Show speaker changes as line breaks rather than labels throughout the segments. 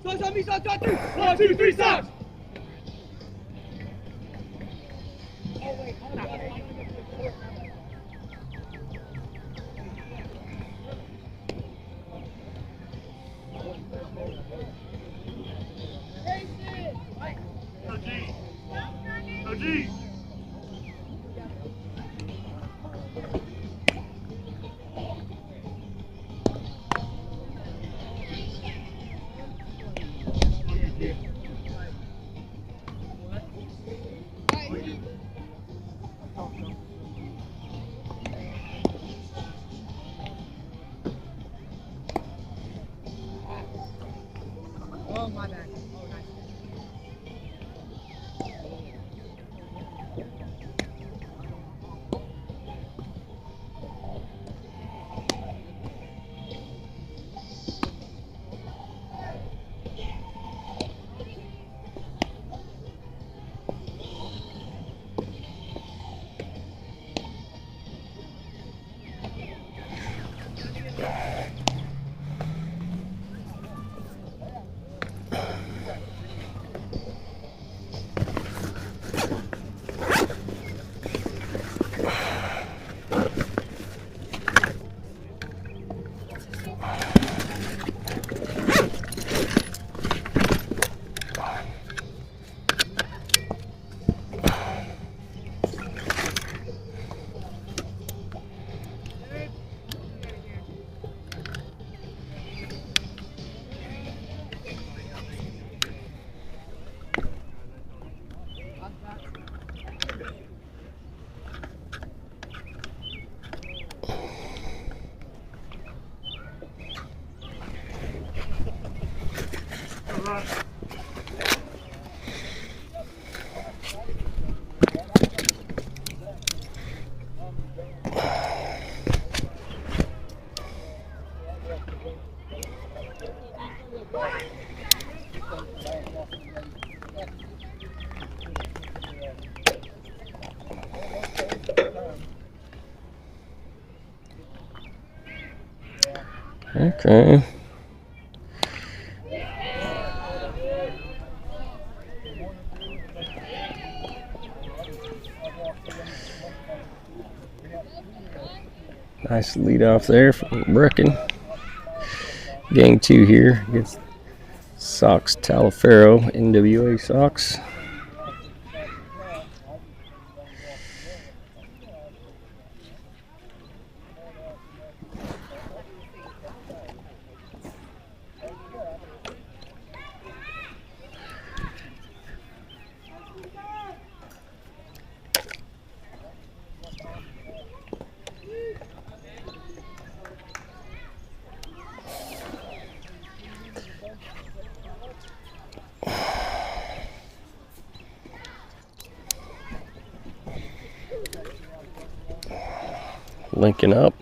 One, two, three, Sox! OG!
Oh, my bad. Oh, nice.
Okay. Nice lead off there from Brecken. Game 2 here against Sox Talliaferro, NWA Sox. Linking up.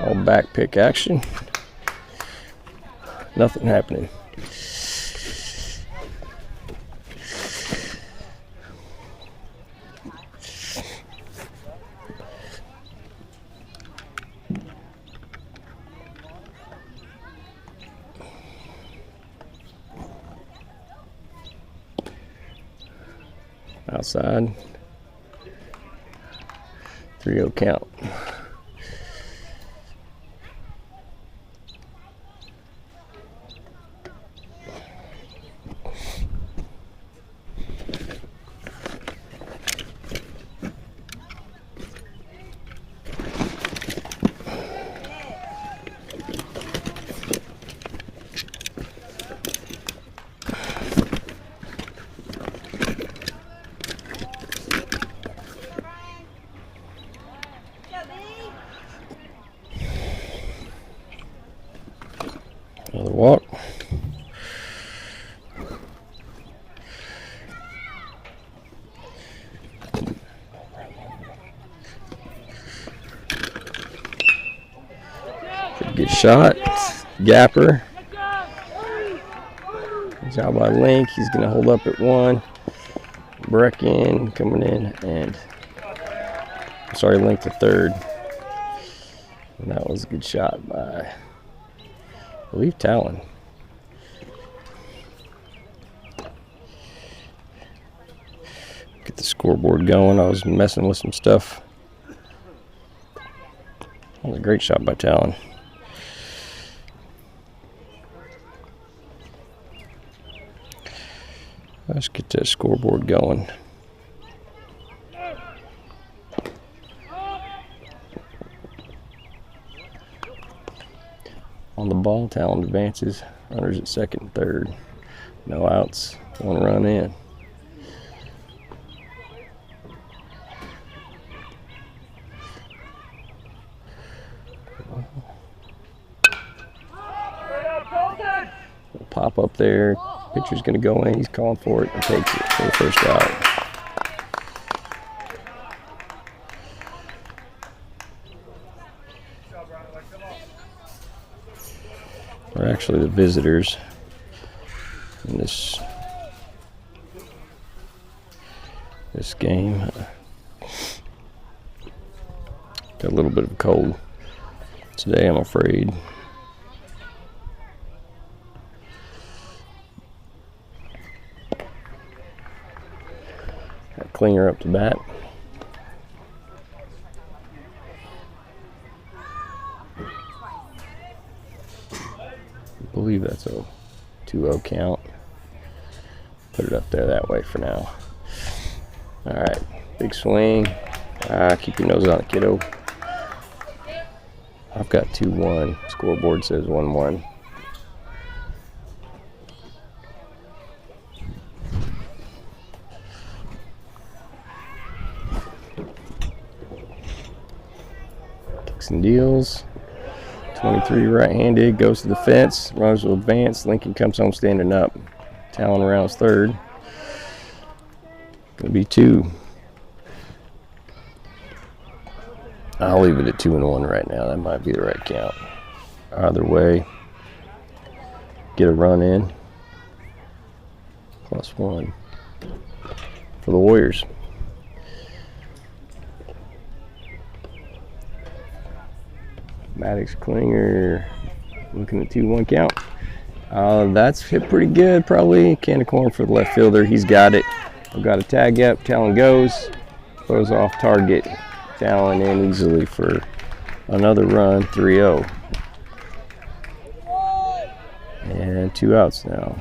All back pick action. Nothing happening. Outside. 3-0 count. Another walk. Pretty good shot. Gapper. Good job by Link. He's going to hold up at 1. Brecken coming in, and sorry, Link to 3rd. And that was a good shot by, I believe, Talon. Get the scoreboard going. I was messing with some stuff. That was a great shot by Talon. Let's get that scoreboard going. On the ball, Talon advances. Runners at second and third. No outs. One run in. Pop up there. Pitcher's going to go in. He's calling for it and takes it for the first out. We're actually the visitors in this game. Got a little bit of a cold today, I'm afraid. Got Klinger up to bat. I believe that's a 2-0 count. Put it up there that way for now. All right, big swing. Keep your nose on it, kiddo. I've got 2-1. Scoreboard says 1-1. Kicks and deals. 23 right-handed, goes to the fence. Runners will advance. Lincoln comes home standing up. Talon rounds third. Gonna be 2. I'll leave it at 2-1 right now. That might be the right count. Either way, get a run in. +1 for the Warriors. Maddox Klinger looking at 2-1 count. That's hit pretty good, probably. Can of corn for the left fielder. He's got it. I've got a tag up. Talon goes. Throws off target. Talon in easily for another run. 3-0. And 2 outs now.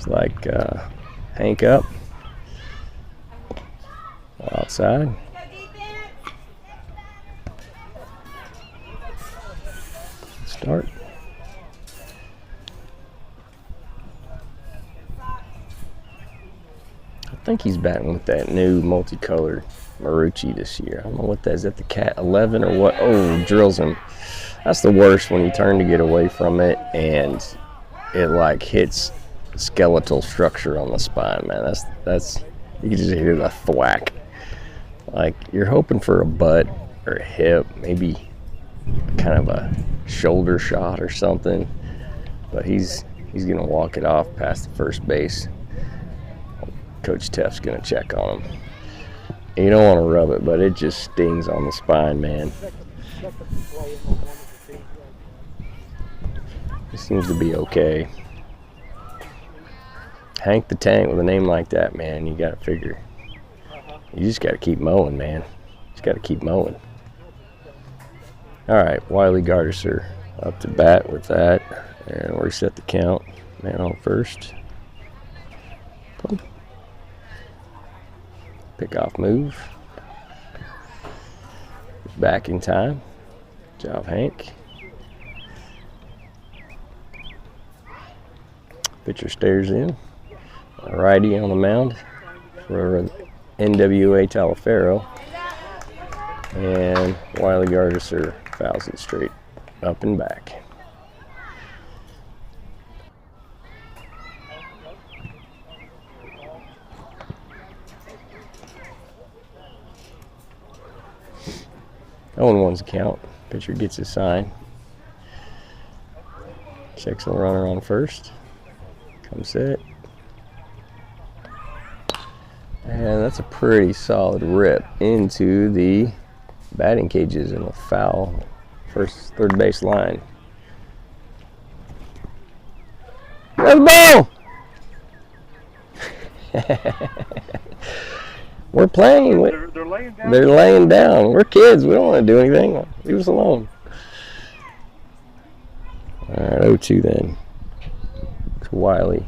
Like Hank up outside. Start. I think he's batting with that new multicolored Marucci this year. I don't know what that is. That the Cat 11 or what? Oh, drills him. That's the worst, when you turn to get away from it and it like hits skeletal structure on the spine, man. That's you can just hear the thwack. Like you're hoping for a butt or a hip, maybe kind of a shoulder shot or something, but he's gonna walk it off past the first base. Coach Teff's gonna check on him. And you don't want to rub it, but it just stings on the spine, man. It seems to be okay. Hank the Tank with a name like that, man, you gotta figure. You just gotta keep mowing, man. Just gotta keep mowing. All right, Wiley Gardner up to bat with that, and we'll reset the count. Man on first. Boom. Pick off move. Back in time. Good job, Hank. Pitcher stares in. Righty on the mound for NWA Talliaferro. And Wiley Gardner fouls it straight up and back. 0-1's the count. Pitcher gets his sign. Checks the runner on first. Comes set. And that's a pretty solid rip into the batting cages and a foul third base line. There's the ball! We're playing.
They're laying down.
They're laying down. We're kids. We don't want to do anything. Leave us alone. All right, 0-2 then. To Wiley.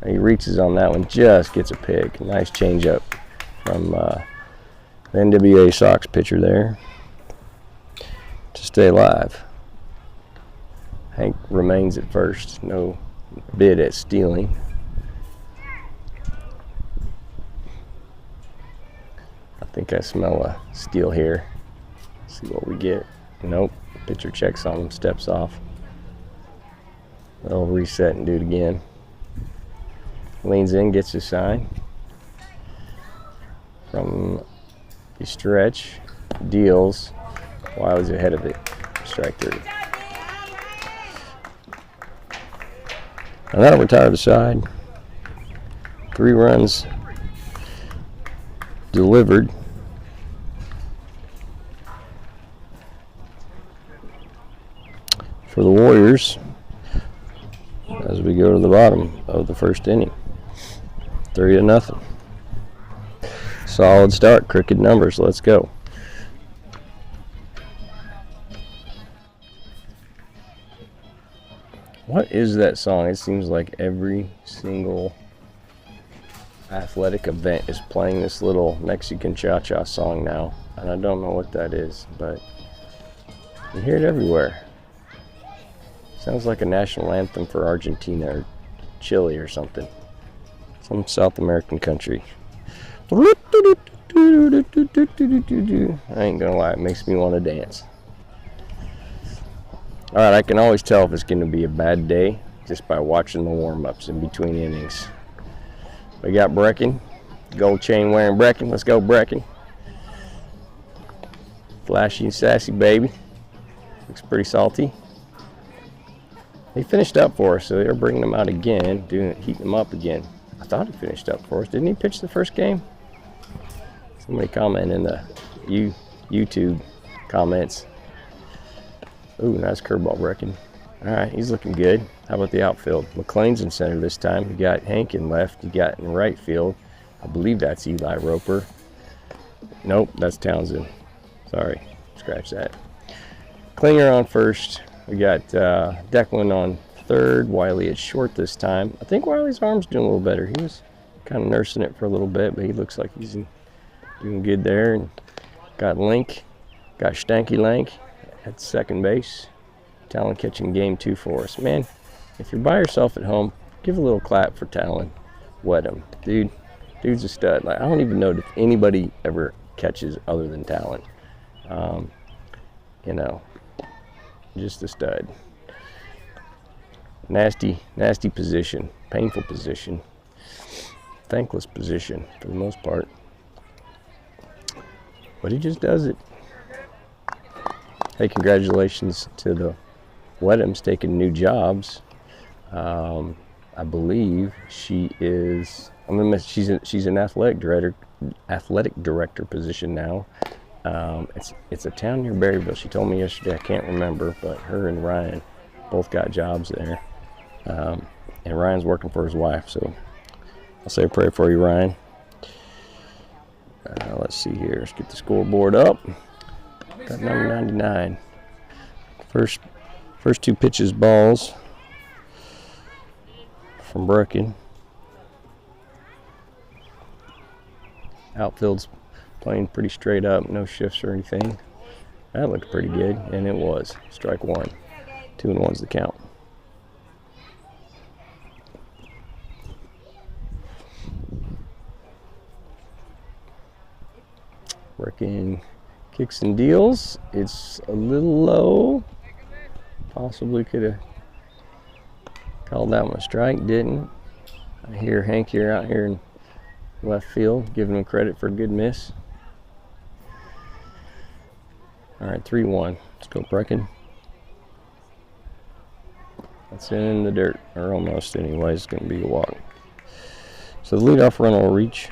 He reaches on that one, just gets a pick. Nice changeup from the NWA Sox pitcher there to stay alive. Hank remains at first. No bid at stealing. I think I smell a steal here. Let's see what we get. Nope. Pitcher checks on him, steps off. They'll reset and do it again. Leans in, gets his sign. From the stretch, deals. Wiley's ahead of it. Strike 3. And that'll retire the side. 3 runs delivered. For the Warriors as we go to the bottom of the first inning. 3-0. Solid start, crooked numbers. Let's go. What is that song? It seems like every single athletic event is playing this little Mexican cha-cha song now. And I don't know what that is, but you hear it everywhere. Sounds like a national anthem for Argentina or Chile or something. Some South American country. I ain't gonna lie, it makes me want to dance. Alright, I can always tell if it's gonna be a bad day just by watching the warm-ups in between innings. We got Brecken, gold chain wearing Brecken. Let's go, Brecken. Flashy and sassy, baby. Looks pretty salty. He finished up for us, so they're bringing him out again, heating him up again. I thought he finished up for us. Didn't he pitch the first game? Somebody comment in the YouTube comments. Ooh, nice curveball, Brecken. All right, he's looking good. How about the outfield? McLean's in center this time. You got Hank in left. You got in right field. I believe that's Eli Roper. Nope, that's Townsend. Sorry, scratch that. Klinger on first. We got Declan on third. Wiley at short this time. I think Wiley's arm's doing a little better. He was kind of nursing it for a little bit, but he looks like he's doing good there. And got Link, got Stanky Lank at second base. Talon catching game 2 for us. Man, if you're by yourself at home, give a little clap for Talon. Wet him. Dude's a stud. Like, I don't even know if anybody ever catches other than Talon. You know, just a stud. Nasty position. Painful position. Thankless position for the most part. But he just does it. Hey, congratulations to the Wedhams taking new jobs. I believe she is. She's an athletic director position now. It's a town near Berryville. She told me yesterday. I can't remember, but her and Ryan both got jobs there. And Ryan's working for his wife, so I'll say a prayer for you, Ryan. Let's see here. Let's get the scoreboard up. Got number 99. First 2 pitches, balls from Brecken. Outfield's playing pretty straight up, no shifts or anything. That looked pretty good, and it was. Strike 1. 2-1's the count. Brecken kicks and deals. It's a little low. Possibly could have called that one a strike. Didn't. I hear Hank here out here in left field giving him credit for a good miss. All right, 3-1. Let's go, Brecken. That's in the dirt, or almost anyway. It's going to be a walk. So the leadoff runner will reach.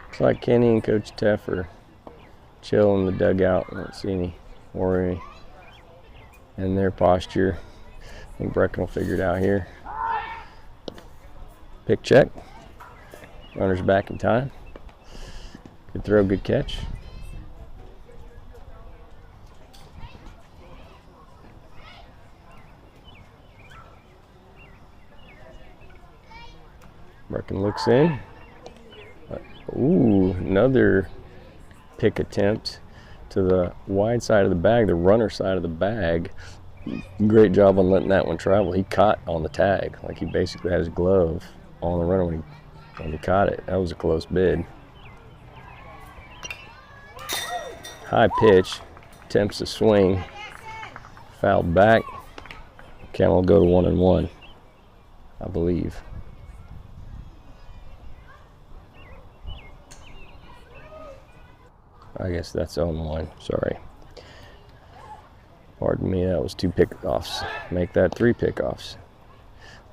Looks like Kenny and Coach Teff are chill in the dugout. I don't see any worry in their posture. I think Brecken will figure it out here. Pick check. Runner's back in time. Good throw, good catch. Brecken looks in. Ooh, another pick attempt to the wide side of the bag, the runner side of the bag. Great job on letting that one travel. He caught on the tag, like he basically had his glove on the runner when he caught it. That was a close bid. High pitch, attempts to swing, fouled back. Count will go to 1-1, I believe. I guess that's 0-1, sorry. Pardon me, that was 2 pickoffs. Make that 3 pickoffs.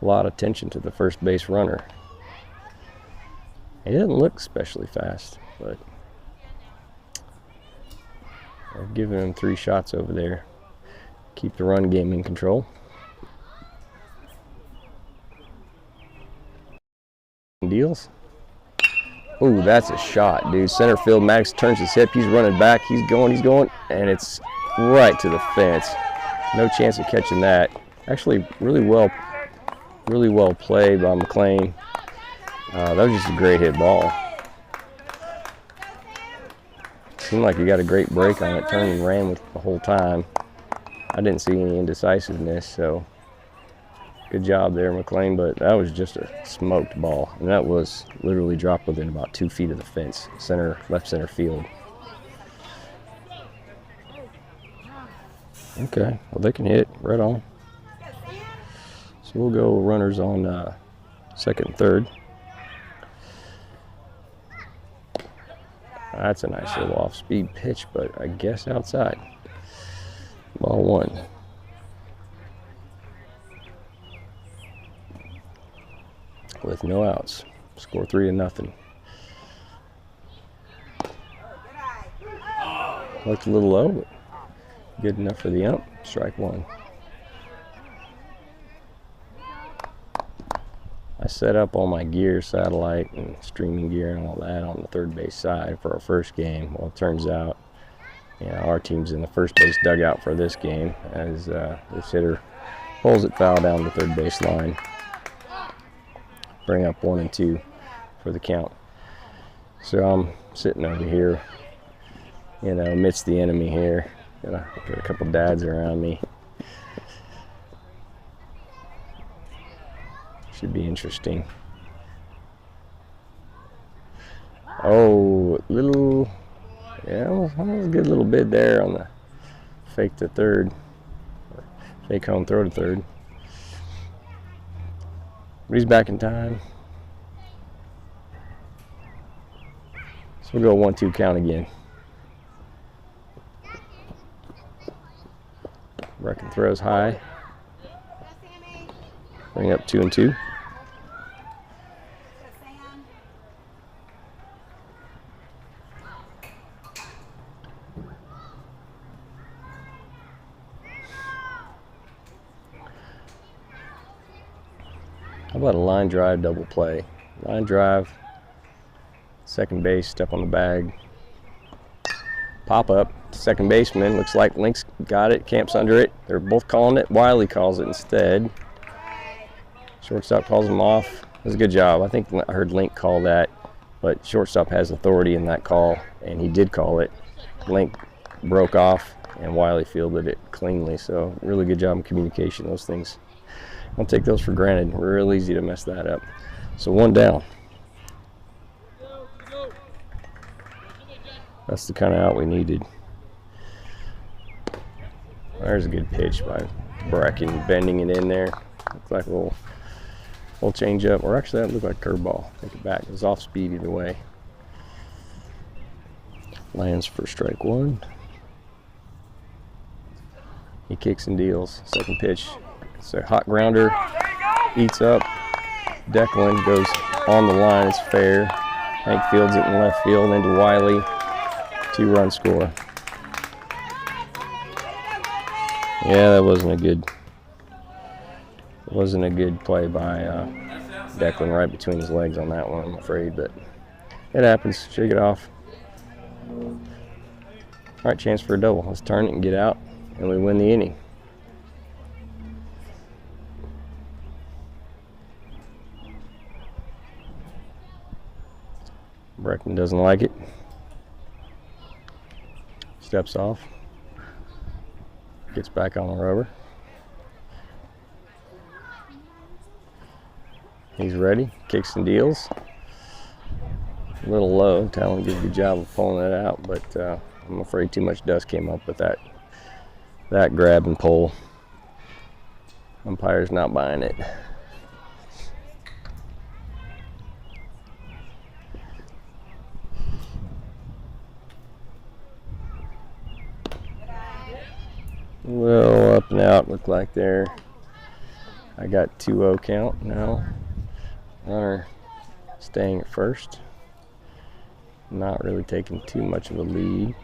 A lot of attention to the first base runner. He doesn't look especially fast, but I've given him 3 shots over there. Keep the run game in control. Deals. Ooh, that's a shot, dude. Center field, Maddox turns his hip. He's running back. He's going, and it's right to the fence. No chance of catching that. Actually, really well played by McLean. That was just a great hit ball. Seemed like he got a great break on it. Turned and ran with the whole time. I didn't see any indecisiveness, so good job there, McLean. But that was just a smoked ball, and that was literally dropped within about 2 feet of the fence, left center field. Okay, well they can hit right on. So we'll go runners on second and third. That's a nice little off-speed pitch, but I guess outside. Ball 1. With no outs. Score 3-0. Looked a little low, but good enough for the ump. Strike 1. I set up all my gear, satellite and streaming gear and all that on the third base side for our first game. Well, it turns out, our team's in the first base dugout for this game as this hitter pulls it foul down the third base line. Bring up 1 and 2 for the count. So I'm sitting over here, amidst the enemy here. Got a couple dads around me. Should be interesting. Oh, that was a good little bid there on the fake to third, or fake home throw to third. But he's back in time. So we'll go 1-2 count again. Brecken throws high. Bring up 2 and 2. How about a line drive double play? Line drive, second base, step on the bag, pop up, second baseman, looks like Link's got it, Camp's under it. They're both calling it. Wiley calls it instead. Shortstop calls him off. It was a good job. I think I heard Link call that, but shortstop has authority in that call, and he did call it. Link broke off, and Wiley fielded it cleanly, so really good job in communication. Those things, don't take those for granted. Real easy to mess that up. So 1 down. That's the kind of out we needed. There's a good pitch by Bracken, bending it in there. Looks like a little change up, or actually that looked like a curveball. Take it back. It was off speed either way. Lands for strike one. He kicks and deals. Second pitch. It's a hot grounder. Eats up. Declan goes on the line. It's fair. Hank fields it in left field into Wiley. 2-run score. Yeah, that wasn't a good play by Declan, right between his legs on that one, I'm afraid, but it happens. Shake it off. All right, chance for a double. Let's turn it and get out, and we win the inning. Breckman doesn't like it. Steps off. Gets back on the rubber. He's ready. Kicks and deals. A little low. Talon did a good job of pulling it out, but I'm afraid too much dust came up with that grab and pull. Umpire's not buying it. Well, up and out looked like there. I got 2-0 count now. Runner staying at first. Not really taking too much of a lead.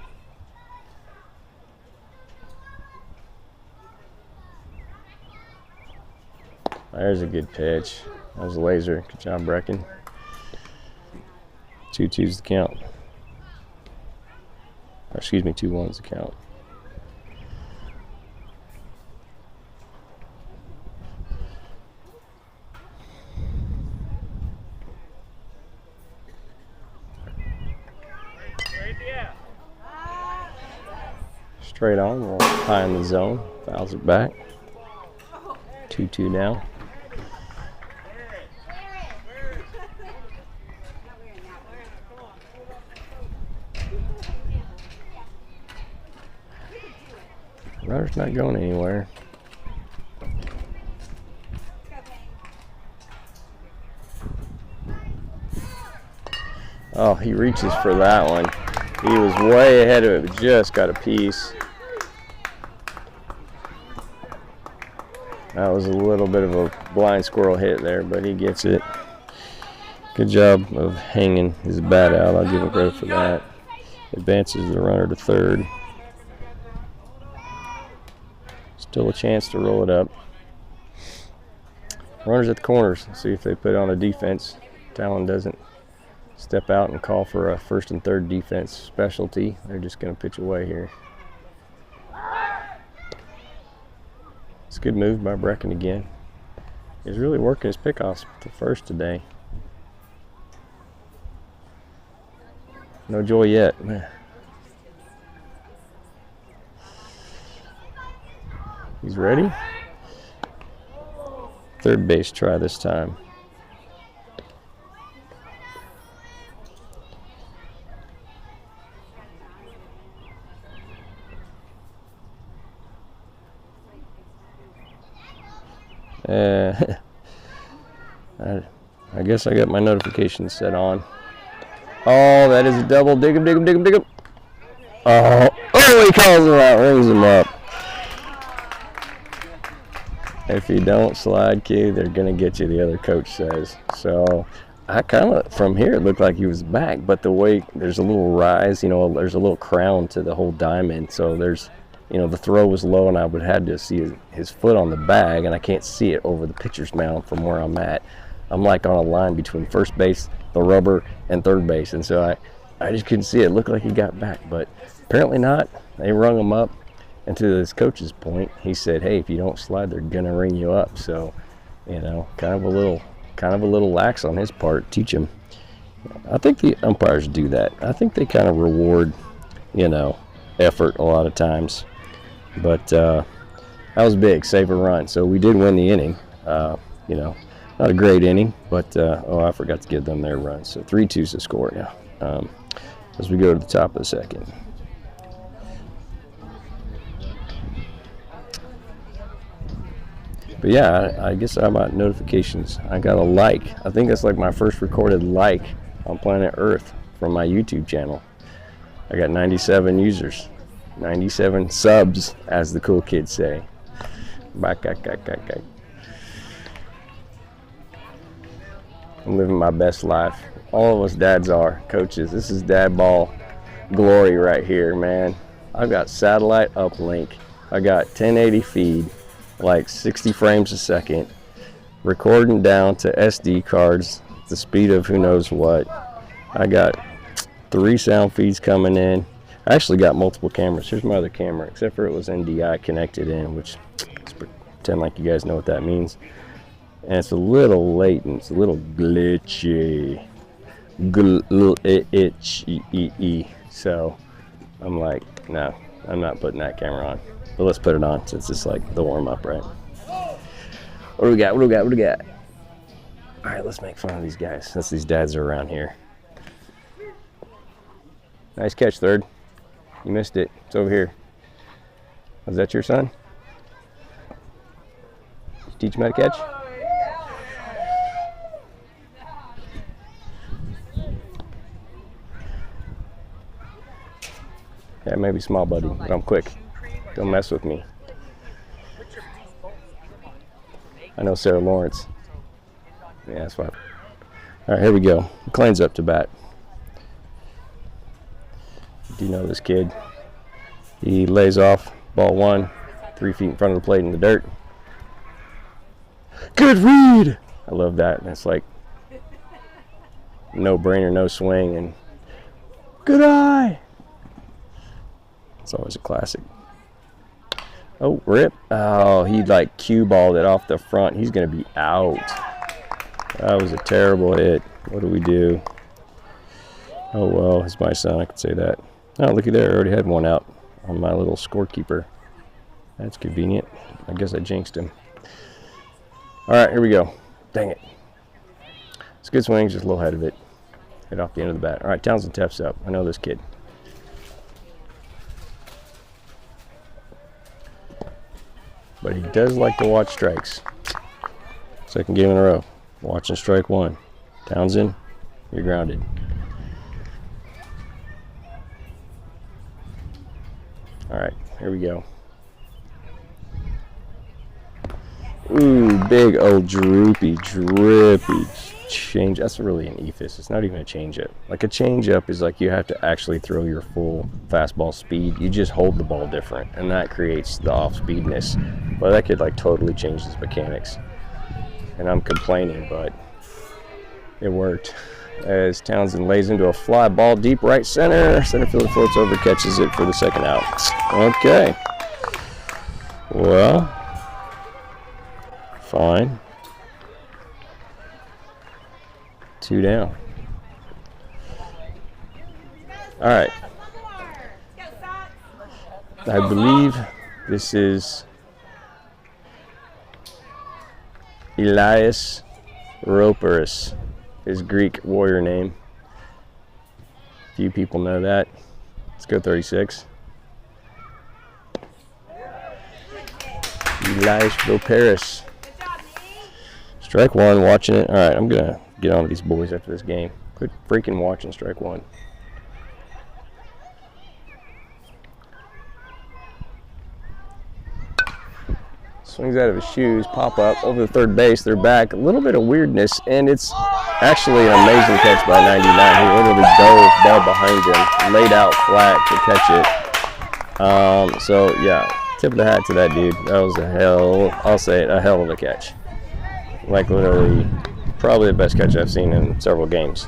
There's a good pitch. That was a laser. Good job, Brecken. 2-2's the count. Or excuse me, 2-1's the count. Straight on, we'll high in the zone, fouls it back. 2-2 now. Runner's not going anywhere. Oh, he reaches for that one. He was way ahead of it, but just got a piece. That was a little bit of a blind squirrel hit there, but he gets it. Good job of hanging his bat out. I'll give him credit for that. Advances the runner to third. Still a chance to roll it up. Runners at the corners. See if they put on a defense. Talon doesn't step out and call for a first and third defense specialty. They're just going to pitch away here. It's a good move by Brecken again. He's really working his pickoffs to first today. No joy yet. He's ready. Third base try this time. I guess I got my notifications set on. Oh, that is a double. Dig him, dig him, dig him, dig him. Oh, he calls him out, rings him up. If you don't slide, kid, they're going to get you, the other coach says. So I kind of, from here, it looked like he was back, but the way there's a little rise, there's a little crown to the whole diamond. So there's, the throw was low, and I would have to see his foot on the bag, and I can't see it over the pitcher's mound from where I'm at. I'm like on a line between first base, the rubber, and third base, and so I just couldn't see it. It looked like he got back, but apparently not. They rung him up, and to his coach's point, he said, "Hey, if you don't slide, they're gonna ring you up." So, kind of a little lax on his part. Teach him. I think the umpires do that. I think they kind of reward, effort a lot of times. But that was big, save a run. So we did win the inning. Not a great inning, but I forgot to give them their run. So 3-2's the score now. As we go to the top of the second. But yeah, I guess I'm about notifications. I got a like. I think that's like my first recorded like on planet Earth from my YouTube channel. I got 97 users, 97 subs, as the cool kids say. Back. I'm living my best life. All of us dads are coaches. This is dad ball glory right here, man. I've got satellite uplink. I got 1080 feed, like 60 frames a second, recording down to SD cards, the speed of who knows what. I got 3 sound feeds coming in. I actually got multiple cameras. Here's my other camera, except for it was NDI connected in, which let's pretend like you guys know what that means. And it's a little latent, it's a little glitchy. So I'm like, no, I'm not putting that camera on. But let's put it on since it's like the warm up, right? What do we got? All right, let's make fun of these guys since these dads are around here. Nice catch, third. You missed it. It's over here. Was that your son? Did you teach him how to catch? Yeah, maybe small, buddy, but I'm quick. Don't mess with me. I know Sarah Lawrence. Yeah, that's why. All right, here we go. McLean's up to bat. Do you know this kid? He lays off ball 1, 3 feet in front of the plate in the dirt. Good read! I love that. And it's like no brainer, no swing, and good eye! It's always a classic. Oh, rip. Oh, he like cue balled it off the front. He's going to be out. That was a terrible hit. What do we do? Oh, well, it's my son. I could say that. Oh, looky there. I already had one out on my little scorekeeper. That's convenient. I guess I jinxed him. All right, here we go. Dang it. It's a good swing, just a little ahead of it. Hit off the end of the bat. All right, Townsend Teff's up. I know this kid. But he does like to watch strikes. Second game in a row. Watching strike 1. Townsend, you're grounded. All right, here we go. Ooh, big old drippy change. That's really an ephus. It's not even a changeup. Like a changeup is like you have to actually throw your full fastball speed. You just hold the ball different, and that creates the off-speedness. But that could like totally change his mechanics. And I'm complaining, but it worked. As Townsend lays into a fly ball deep right center. Center fielder floats over, catches it for the second out. Okay. Well, fine. 2 down. All right. I believe this is Elias Roperus, his Greek warrior name. Few people know that. Let's go 36. Elias Roperus. Strike 1, watching it. All right, I'm going to get on to these boys after this game. Quit freaking watching strike 1. Swings out of his shoes, pop up over the third base. They're back. A little bit of weirdness, and it's actually an amazing catch by 99. He literally dove ball behind him, laid out flat to catch it. So yeah, tip of the hat to that dude. That was a hell of a catch. Like literally, probably the best catch I've seen in several games.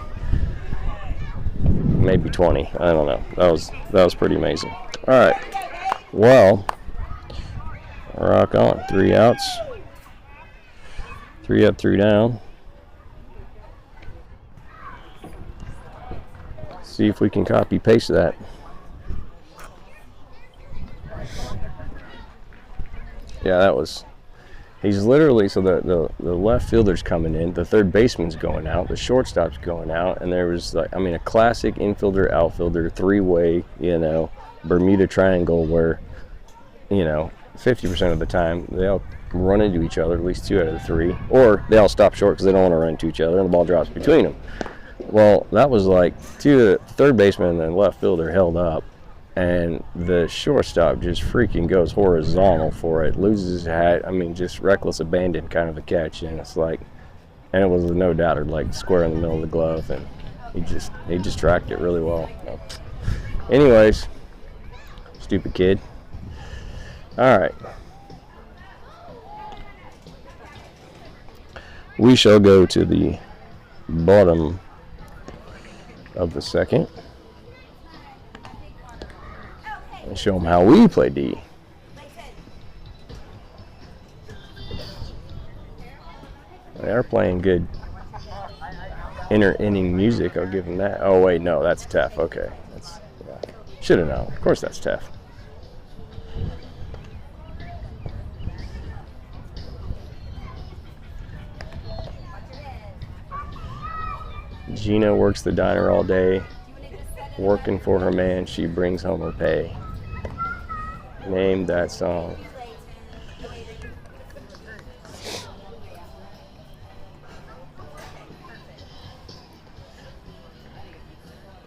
Maybe 20. I don't know. That was pretty amazing. All right. Well. Rock on. 3 outs. 3 up, 3 down. See if we can copy paste that. Yeah, that was. He's literally, so the left fielder's coming in, the third baseman's going out, the shortstop's going out, and there was like, I mean, a classic infielder outfielder 3-way, Bermuda Triangle where, 50% of the time, they all run into each other, at least 2 out of the 3, or they all stop short because they don't want to run into each other, and the ball drops between them. Well, that was like the third baseman and the left fielder held up, and the shortstop just freaking goes horizontal for it, loses his hat. I mean, just reckless abandon kind of a catch, and it's like, and it was a no doubter, like square in the middle of the glove, and he just tracked it really well. So, anyways, stupid kid. All right, we shall go to the bottom of the second and show them how we play D. They are playing good inner-inning music, I'll give them that. Oh wait, no, that's tough. Okay, should have known. Of course that's tough. Gina works the diner all day, working for her man, she brings home her pay. Name that song.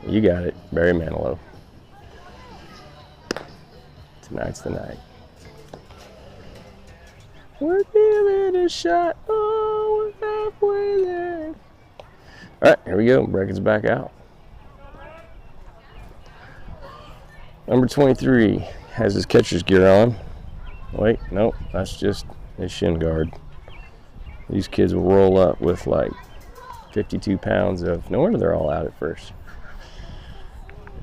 You got it, Barry Manilow. Tonight's the night. We're giving it a shot, oh, we're halfway there. All right, here we go. Brackets back out. Number 23 has his catcher's gear on. Wait, nope, that's just his shin guard. These kids will roll up with like 52 pounds of, no wonder they're all out at first.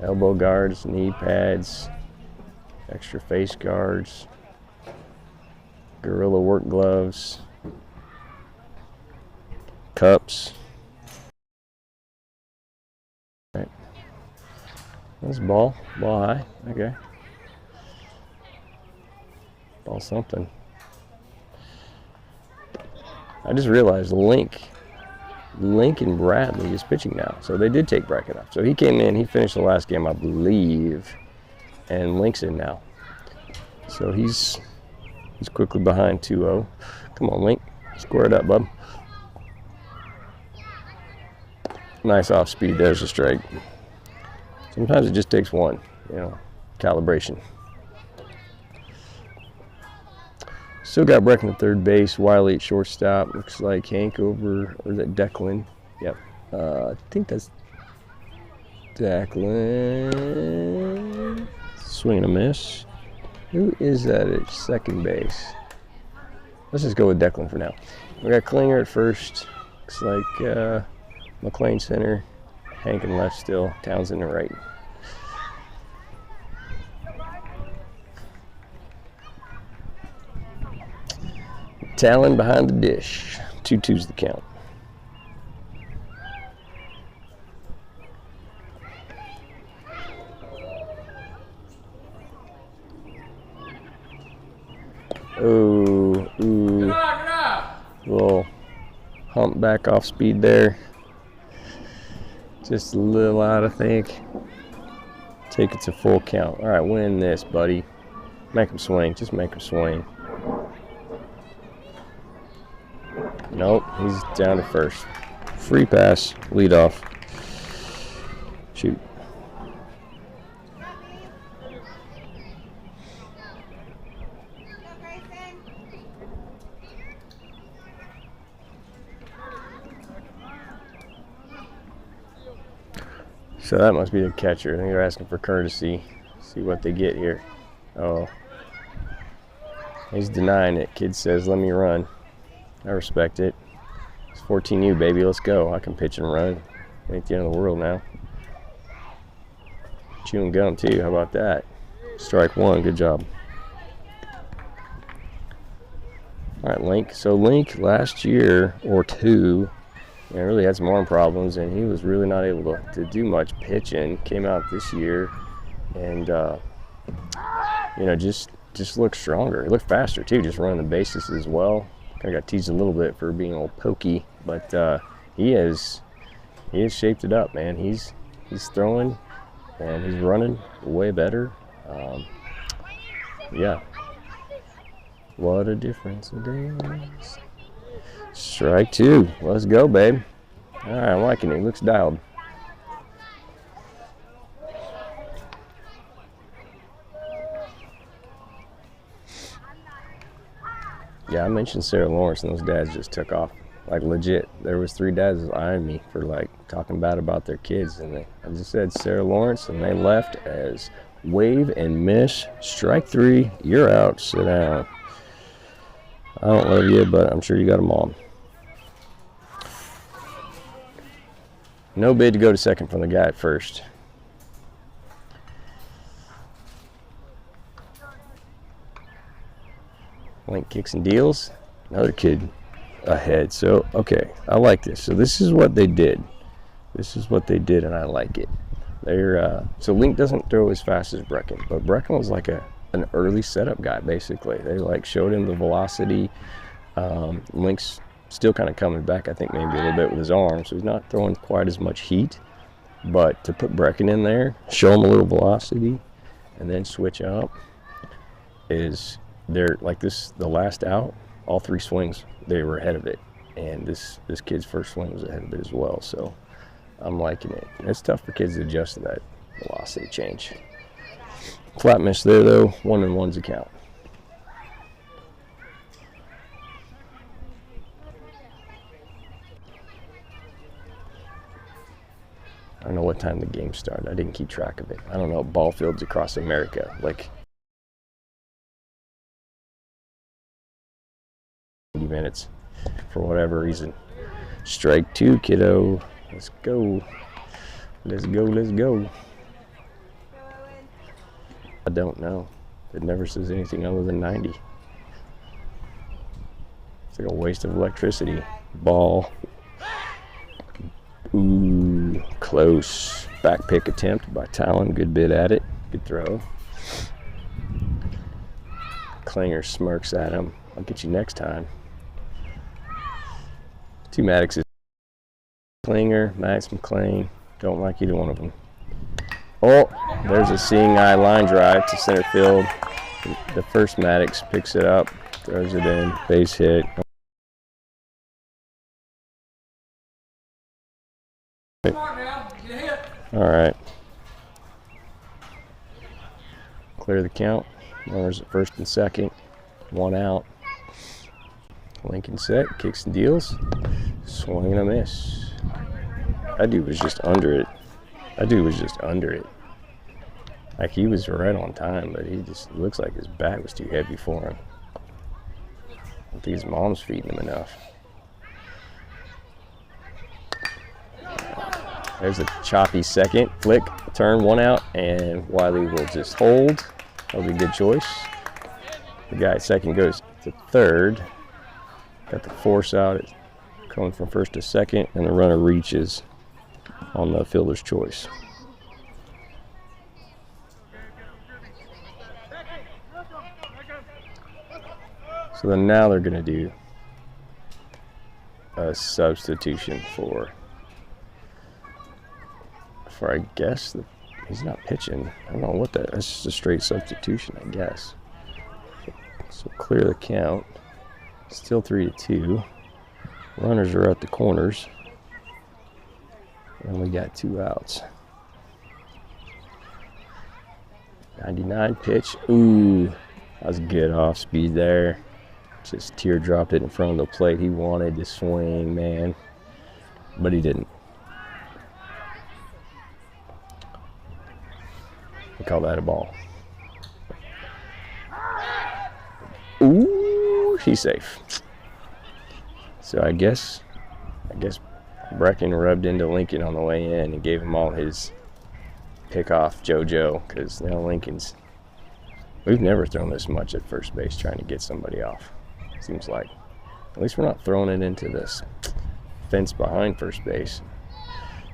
Elbow guards, knee pads, extra face guards, gorilla work gloves, cups. That's ball high, okay. Ball something. I just realized Lincoln Bradley is pitching now, so they did take bracket off. So he came in, he finished the last game, I believe, and Link's in now. So he's quickly behind 2-0. Come on, Link, square it up, bub. Nice off speed, there's a strike. Sometimes it just takes one, calibration. Still got Brecken at third base, Wiley at shortstop. Looks like Hank over, or is that Declan? Yep. I think that's Declan. Swing and a miss. Who is that at second base? Let's just go with Declan for now. We got Klinger at first. Looks like McLean center. Hank in left still, Townsend in right. Talon behind the dish. 2-2's the count. Ooh. Little hump back off speed there. Just a little out, I think. Take it to full count. All right, win this, buddy. Make him swing. Just make him swing. Nope, he's down to first. Free pass, lead off. Shoot. So that must be the catcher. I think they're asking for courtesy. See what they get here. Oh. He's denying it. Kid says, let me run. I respect it. It's 14U, baby. Let's go. I can pitch and run. Ain't the end of the world now. Chewing gum, too. How about that? Strike one. Good job. All right, Link. So Link last year or two, really had some arm problems, and he was really not able to do much pitching. Came out this year, and just looked stronger. He looked faster too, just running the bases as well. Kind of got teased a little bit for being a little pokey, but he has shaped it up, man. He's throwing and he's running way better. Yeah, What a difference it is. Strike two. Let's go, babe. All right, I'm liking it. He looks dialed. Yeah, I mentioned Sarah Lawrence, and those dads just took off. Like, legit. There was 3 dads eyeing me for, like, talking bad about their kids. And I just said Sarah Lawrence, and they left as wave and miss. Strike 3. You're out. Sit down. I don't love you, but I'm sure you got a mom. No bid to go to second from the guy at first. Link kicks and deals. Another kid ahead. So, okay, I like this. So this is what they did. This is what they did, and I like it. So Link doesn't throw as fast as Brecken, but Brecken was like an early setup guy, basically. They like showed him the velocity. Link's still kind of coming back, I think maybe a little bit with his arm, so he's not throwing quite as much heat. But to put Brecken in there, show him a little velocity, and then switch up is they're like this. The last out, all 3 swings they were ahead of it, and this kid's first swing was ahead of it as well. So I'm liking it. It's tough for kids to adjust to that velocity change. Flat miss there though. 1-1's a count. I don't know what time the game started. I didn't keep track of it. I don't know. Ball fields across America, like 20 minutes for whatever reason. Strike 2, kiddo. Let's go. Let's go. Let's go. I don't know. It never says anything other than 90. It's like a waste of electricity. Ball. Ooh, close. Back pick attempt by Talon. Good bit at it. Good throw. Klinger smirks at him. I'll get you next time. 2 Maddoxes. Klinger, Max McLean. Don't like either one of them. Oh, there's a seeing eye line drive to center field. The first Maddox picks it up, throws it in, base hit. All right. Clear the count. Runners at first and second. 1 out. Lincoln set, kicks and deals. Swing and a miss. That dude was just under it. Like, he was right on time, but he just looks like his bat was too heavy for him. I don't think his mom's feeding him enough. There's a choppy second. Flick, turn, 1 out, and Wiley will just hold. That'll be a good choice. The guy at second goes to third. Got the force out. It's coming from first to second, and the runner reaches on the fielder's choice. So then now they're going to do a substitution for I guess he's not pitching. I don't know what that. That's just a straight substitution, I guess. So clear the count. Still 3-2. Runners are at the corners. And we got 2 outs. 99 pitch. Ooh, that was good off speed there. Just teardropped it in front of the plate. He wanted to swing, man, but he didn't. We call that a ball. Ooh, he's safe. So I guess Brecken rubbed into Lincoln on the way in and gave him all his pick-off JoJo, because now Lincoln's... We've never thrown this much at first base trying to get somebody off, seems like. At least we're not throwing it into this fence behind first base.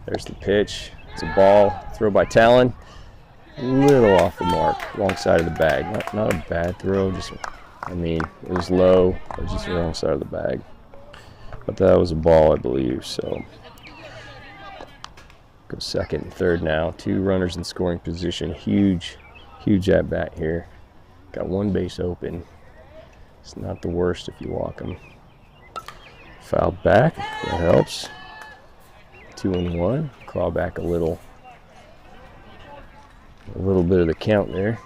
There's the pitch. It's a ball. Throw by Talon. Little off the mark, wrong side of the bag. Not a bad throw, just, I mean, it was low, it was just the wrong side of the bag. But that was a ball, I believe, so. Go second and third now. 2 runners in scoring position. Huge at bat here. Got 1 base open. It's not the worst if you walk him. Foul back, that helps. 2-1. Claw back a little bit of the count there.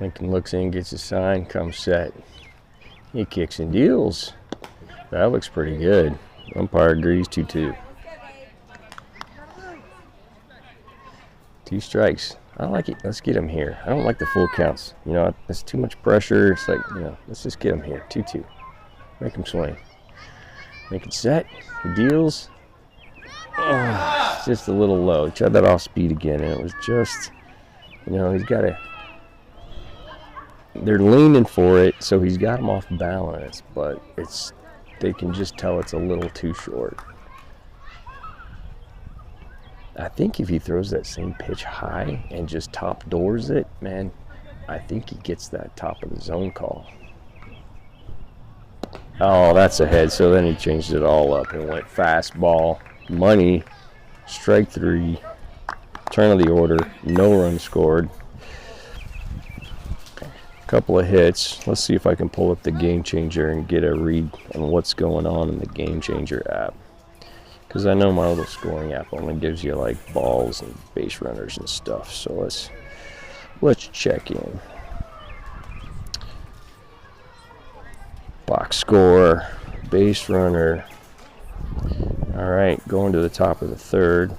Lincoln looks in, gets a sign, comes set. He kicks and deals. That looks pretty good. Umpire agrees, 2-2. 2 strikes. I like it. Let's get him here. I don't like the full counts. You know, that's too much pressure. It's like, you know, let's just get him here. 2-2. Make him swing. Make it set. He deals. Oh, it's just a little low. He tried that off speed again, and it was just, you know, he's got to. They're leaning for it, so he's got him off balance, but they can just tell it's a little too short. I think if he throws that same pitch high and just top doors it, man, I think he gets that top of the zone call. Oh, that's ahead. So then he changed it all up and went fastball, money, strike 3, turn of the order, no run scored. Couple of hits. Let's see if I can pull up the Game Changer and get a read on what's going on in the Game Changer app. Because I know my little scoring app only gives you like balls and base runners and stuff. So let's check in. Box score, base runner. All right, going to the top of the 3rd.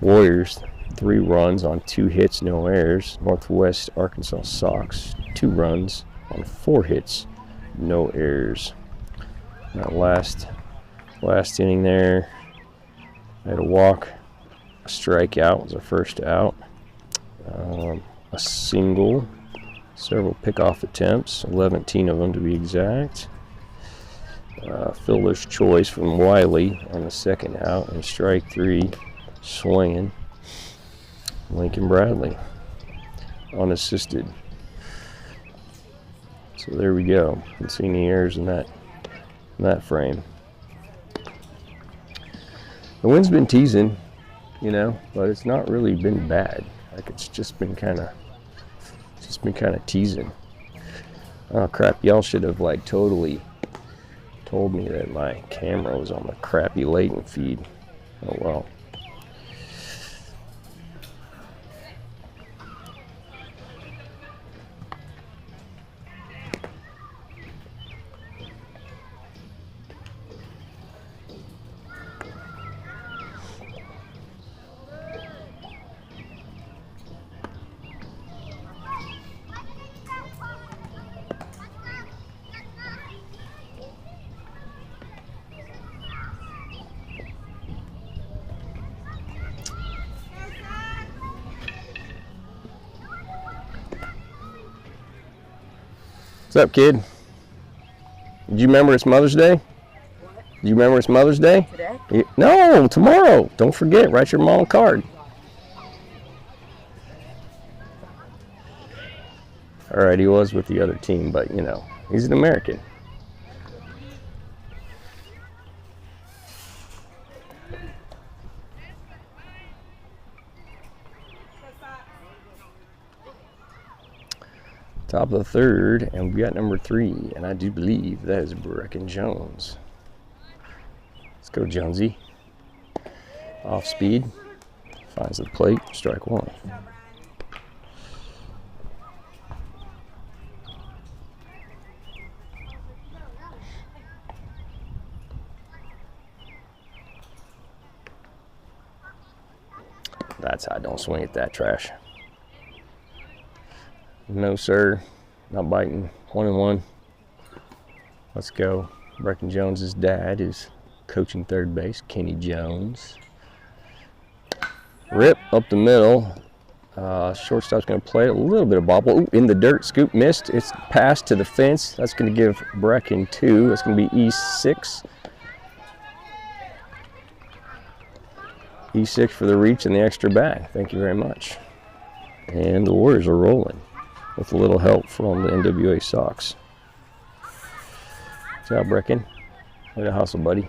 Warriors, 3 runs on 2 hits, no errors. Northwest Arkansas Sox, 2 runs on 4 hits, no errors. Now last inning there, I had a walk, a strikeout was our first out, a single, several pickoff attempts, 11 of them to be exact. Fielder's choice from Wiley on the 2nd out, and strike 3, swinging. Lincoln Bradley, unassisted. So there we go. Didn't see any errors in that frame. The wind's been teasing, you know, but it's not really been bad. Like it's just been kind of teasing. Oh crap! Y'all should have like totally told me that my camera was on the crappy latent feed. Oh well. What's up, kid? Did you remember it's Mother's Day?
What?
Do you remember it's Mother's Day?
Today?
No, tomorrow. Don't forget, write your mom a card. All right, he was with the other team, but, you know, he's an American. Top of the 3rd, and we got number 3, and I do believe that is Brecken Jones. Let's go, Jonesy. Off speed, finds the plate, strike 1. That's how I don't swing at that trash. No, sir. Not biting. 1-1. Let's go. Brecken Jones' dad is coaching third base. Kenny Jones. Rip up the middle. Shortstop's going to play a little bit of bobble. Ooh, in the dirt. Scoop missed. It's passed to the fence. That's going to give Brecken 2. That's going to be E6. E6 for the reach and the extra bag. Thank you very much. And the Warriors are rolling with a little help from the NWA Sox. Good job, Brecken. Way to hustle, buddy.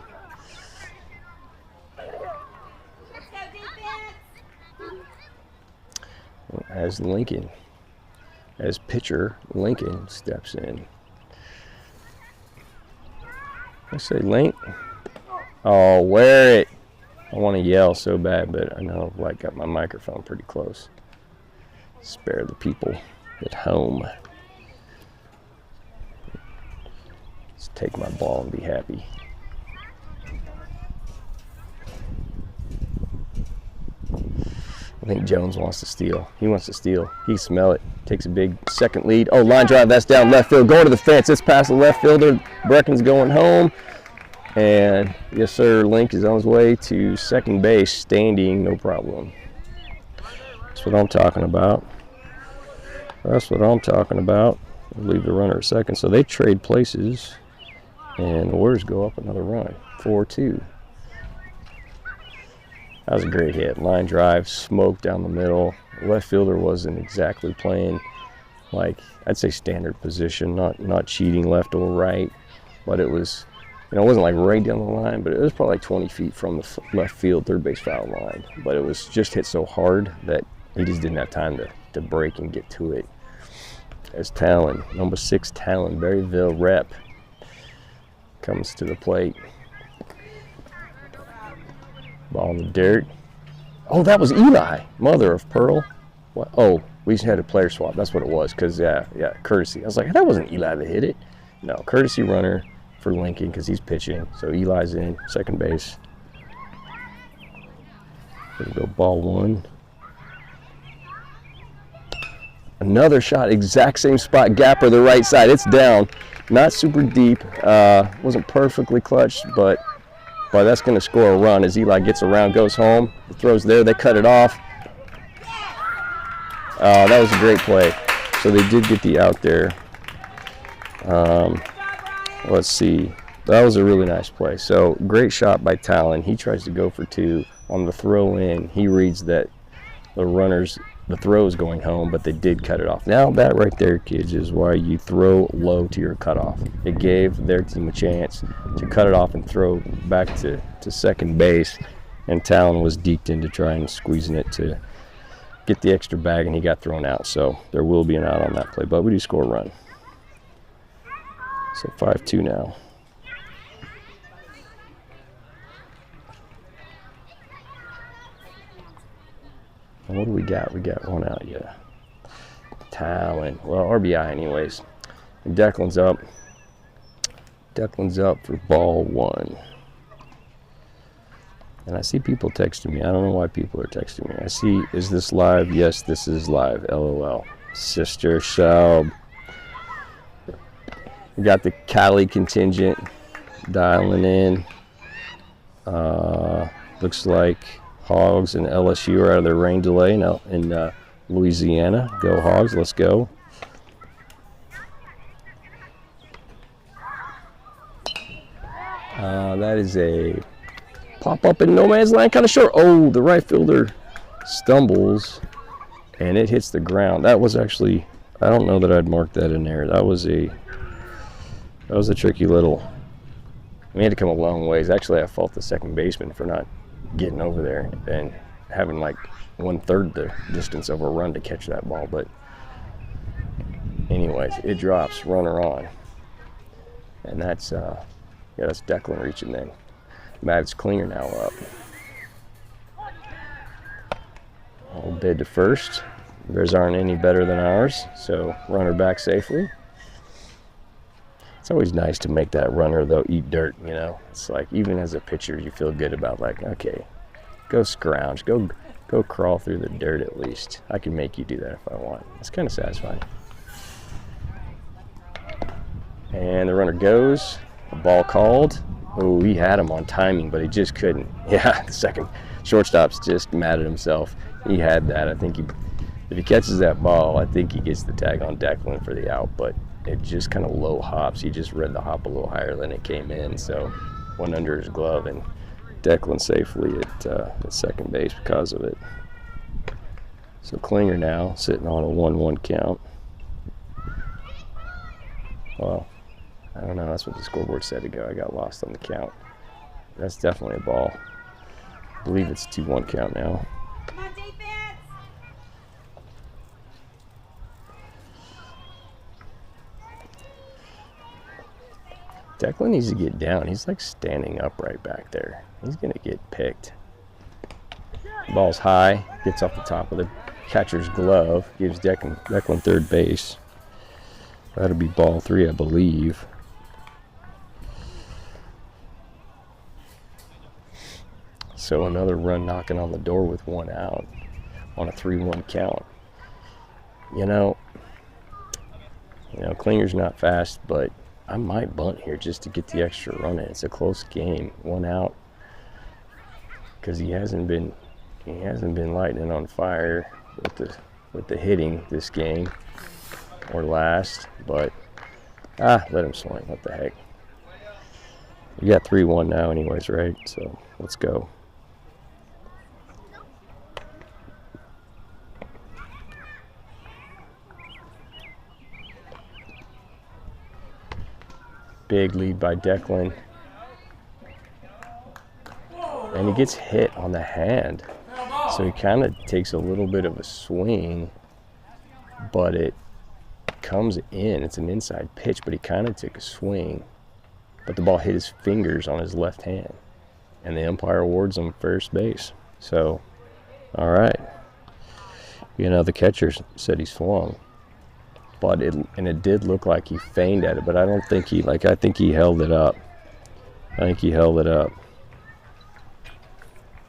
as pitcher Lincoln steps in. I say Link. Oh, wear it. I want to yell so bad, but I know I've got my microphone pretty close. Spare the people at home. Just take my ball and be happy. I think Jones wants to steal. He wants to steal. He can smell it. Takes a big second lead. Oh, line drive. That's down left field. Going to the fence. It's past the left fielder. Brecken's going home. And yes, sir, Link is on his way to second base, standing, no problem. That's what I'm talking about. That's what I'm talking about. I'll leave the runner a second. So they trade places, and the Warriors go up another run, 4-2. That was a great hit. Line drive, smoke down the middle. The left fielder wasn't exactly playing I'd say standard position, not cheating left or right, but it was, it wasn't right down the line, but it was probably 20 feet from the left field third base foul line. But it was just hit so hard that he just didn't have time to break and get to it. As Talon, number 6 Talon, Berryville rep, comes to the plate. Ball in the dirt. Oh, that was Eli, mother of pearl. What? Oh, we just had a player swap. That's what it was. Cause yeah, courtesy. I was like, that wasn't Eli that hit it. No, courtesy runner for Lincoln because he's pitching. So Eli's in second base. Gonna go ball 1. Another shot, exact same spot, gapper the right side. It's down, not super deep. Wasn't perfectly clutched, but that's going to score a run as Eli gets around, goes home. The throw's there, they cut it off. That was a great play. So they did get the out there. Let's see. That was a really nice play. So great shot by Talon. He tries to go for 2. On the throw in, he reads that the throw is going home, but they did cut it off. Now that right there, kids, is why you throw low to your cutoff. It gave their team a chance to cut it off and throw back to second base, and Talon was deked into trying squeezing it to get the extra bag, and he got thrown out. So there will be an out on that play, but we do score a run. So 5-2 now. What do we got? We got one out, yeah. Talon. Well, RBI anyways. And Declan's up. Declan's up for ball 1. And I see people texting me. I don't know why people are texting me. I see, is this live? Yes, this is live. LOL. Sister Shelb. We got the Cali contingent dialing in. Looks like Hogs and LSU are out of their rain delay now in Louisiana. Go Hogs, let's go. That is a pop up in no man's land, kind of short. Oh, the right fielder stumbles and it hits the ground. That was actually, I don't know that I'd marked that in there. That was a tricky little. We had to come a long ways. Actually, I fault the second baseman for not getting over there and having 1/3 the distance of a run to catch that ball. But anyways, it drops, runner on, and that's that's Declan reaching then. Matt's Klinger now up. All dead to first. Theirs aren't any better than ours, so runner back safely. It's always nice to make that runner, though, eat dirt, It's even as a pitcher, you feel good about, okay, go scrounge, go crawl through the dirt at least. I can make you do that if I want. It's kind of satisfying. And the runner goes. The ball called. Oh, he had him on timing, but he just couldn't. Yeah, the second shortstop's just mad at himself. He had that. I think if he catches that ball, I think he gets the tag on Declan for the out, but it just kind of low hops. He just read the hop a little higher than it came in, so went under his glove, and Declan safely at second base because of it. So Klinger now sitting on a 1-1 count. Well, I don't know. That's what the scoreboard said to go. I got lost on the count. That's definitely a ball. I believe it's 2-1 count now.
Come on, defense!
Declan needs to get down. He's like standing up right back there. He's going to get picked. Ball's high, gets off the top of the catcher's glove, gives Declan third base. That'll be ball 3, I believe. So another run knocking on the door with 1 out on a 3-1 count. You know, Klinger's not fast, but I might bunt here just to get the extra run in. It's a close game, 1 out, because he hasn't been lighting on fire with the hitting this game or last. But let him swing. What the heck? We got 3-1 now, anyways, right? So let's go. Big lead by Declan. And he gets hit on the hand. So he kind of takes a little bit of a swing, but it comes in. It's an inside pitch, but he kind of took a swing. But the ball hit his fingers on his left hand. And the umpire awards him first base. So, all right. The catcher said he swung. But it did look like he feigned at it, but I don't think I think he held it up.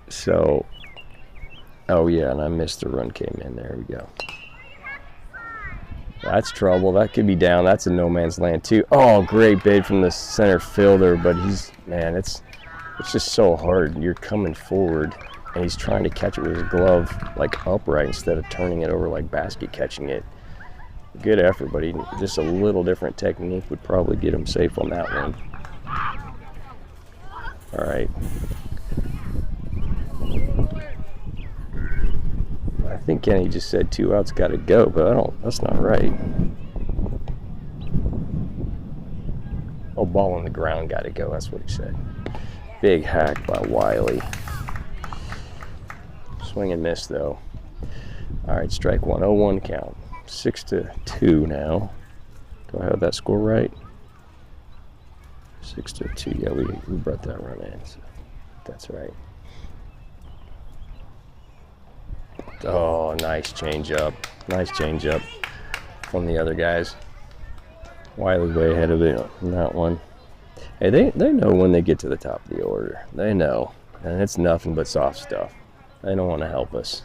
So, oh yeah, and I missed the run came in. There we go. That's trouble. That could be down. That's a no man's land too. Oh, great bait from the center fielder, but it's just so hard. You're coming forward, and he's trying to catch it with his glove like upright instead of turning it over like basket catching it. Good effort, but just a little different technique would probably get him safe on that one. All right. I think Kenny just said 2 outs, got to go, but that's not right. Oh, ball on the ground, got to go. That's what he said. Big hack by Wiley. Swing and miss, though. All right, strike 1, 0-1 count. 6-2 now. Do I have that score right? 6-2. Yeah, we brought that run in. So that's right. Oh, nice changeup. Nice changeup from the other guys. Wiley way ahead of it on that one. Hey, they know when they get to the top of the order. They know. And it's nothing but soft stuff. They don't want to help us.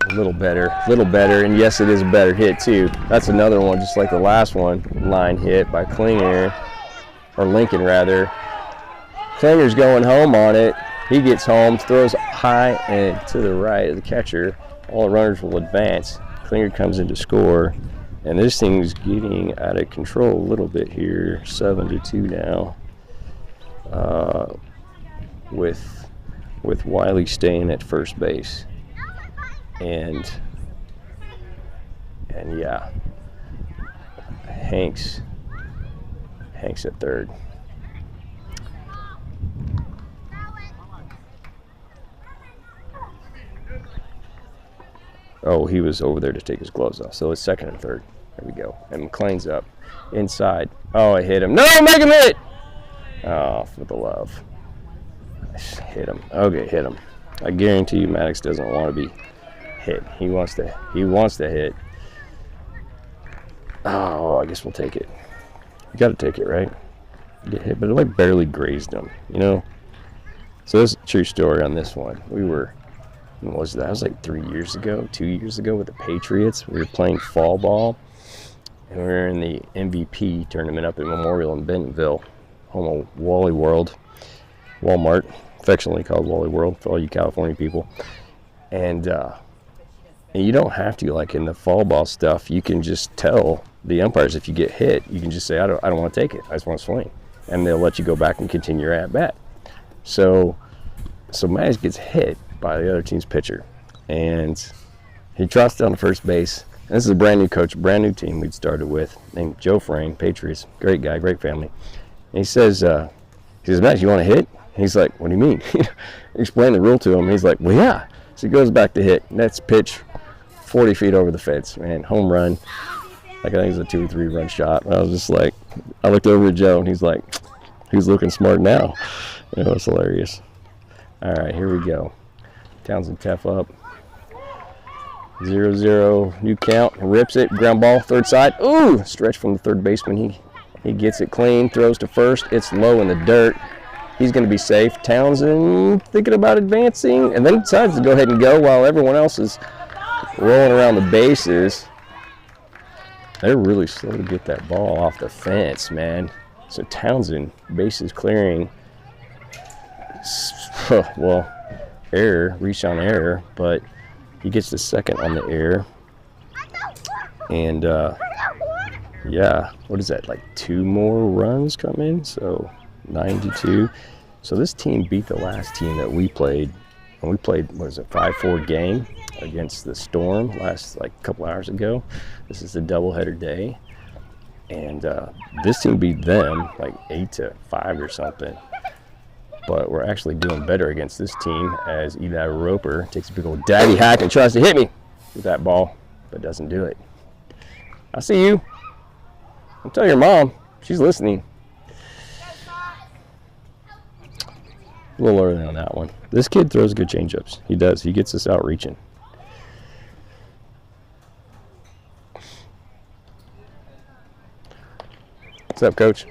A little better, and yes, it is a better hit too. That's another one, just like the last one. Line hit by Klinger, or Lincoln rather. Klinger's going home on it. He gets home, throws high and to the right of the catcher. All the runners will advance. Klinger comes in to score, and this thing's getting out of control a little bit here. 7-2 now, with Wiley staying at first base. And yeah, Hank's at third. Oh, he was over there to take his gloves off. So it's second and third. There we go. And McLean's up inside. Oh, I hit him. No, make him hit. Oh, for the love. Hit him. Okay, hit him. I guarantee you Maddox doesn't want to be hit. He wants to hit. Oh, I guess we'll take it. You got to take it, right? Get hit, but it like barely grazed him, So this is a true story on this one. When was that? It was like 2 years ago with the Patriots. We were playing fall ball, and we were in the MVP tournament up at Memorial in Bentonville, home of Walmart, affectionately called Wally World for all you California people. And you don't have to, like in the fall ball stuff, you can just tell the umpires if you get hit, you can just say, I don't want to take it, I just want to swing. And they'll let you go back and continue your at-bat. So Maddox gets hit by the other team's pitcher, and he trots down to first base. And this is a brand new coach, brand new team we'd started with, named Joe Frang, Patriots, great guy, great family. And he says, Maddox, you want to hit? And he's like, what do you mean? Explain the rule to him. He's like, well, yeah. So he goes back to hit. Next pitch, 40 feet over the fence, man, home run. Like, I think it's a 2 or 3 run shot. And I was just like, I looked over at Joe, and he's like, he's looking smart now. It was hilarious. All right, here we go. Townsend Teff up. 0-0, new count. Rips it, ground ball, third side. Ooh, stretch from the third baseman. He gets it clean, throws to first. It's low in the dirt. He's going to be safe. Townsend thinking about advancing, and then decides to go ahead and go while everyone else is rolling around the bases. They're really slow to get that ball off the fence, man. So Townsend, bases clearing. Well, error, reach on error, but he gets the second on the error. And, yeah, what is that, like 2 more runs come in? So 92. So this team beat the last team that we played. And we played, what is it, 5-4 game against the Storm last, like, a couple hours ago. This is the doubleheader day. And this team beat them, like, 8-5 or something. But we're actually doing better against this team as Eli Roper takes a big old daddy hack and tries to hit me with that ball, but doesn't do it. I see you. I'll tell your mom. She's listening. A little early on that one. This kid throws good changeups. He does. He gets us out reaching. What's up, Coach?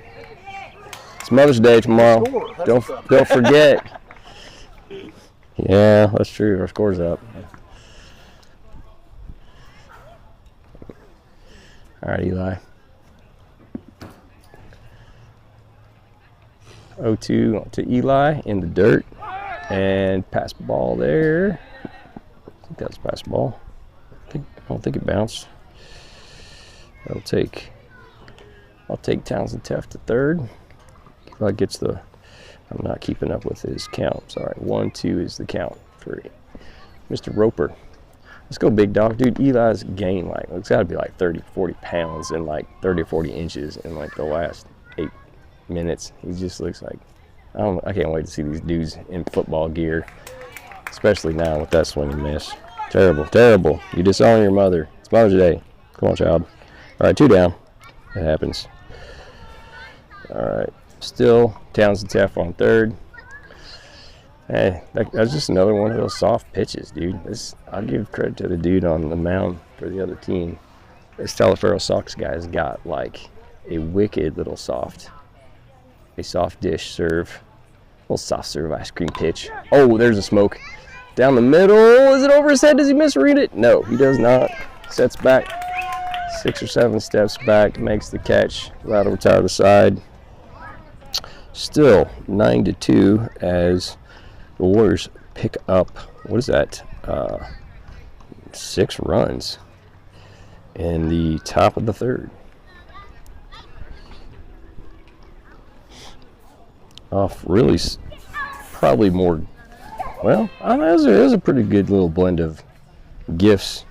It's Mother's Day tomorrow. Don't forget. Yeah, that's true. Our score's up. All right, Eli. 0-2 to Eli in the dirt. And pass ball there. I think that's pass ball. I don't think it bounced. I'll take Townsend Teff to third. Eli gets the, I'm not keeping up with his count. Sorry, 1-2 is the count for Mr. Roper. Let's go, big dog. Dude, Eli's gained, like, it's got to be like 30, 40 pounds and like 30 or 40 inches in like the last 8 minutes. He just looks like, I can't wait to see these dudes in football gear, especially now with that swing and miss. Terrible, terrible. You disown your mother. It's Mother's Day. Come on, child. All right, 2 down. It happens. All right. Still, Townsend Teff on third. Hey, that's just another one of those soft pitches, dude. I'll give credit to the dude on the mound for the other team. This Talliaferro Sox guy's got like a wicked little soft dish serve. Little soft serve ice cream pitch. Oh, there's a smoke. Down the middle. Is it over his head? Does he misread it? No, he does not. Sets back 6 or 7 steps back, makes the catch right over top of the side. Still 9-2 as the Warriors pick up, what is that, 6 runs in the top of the third. Off really, probably more, well, it was a pretty good little blend of gifts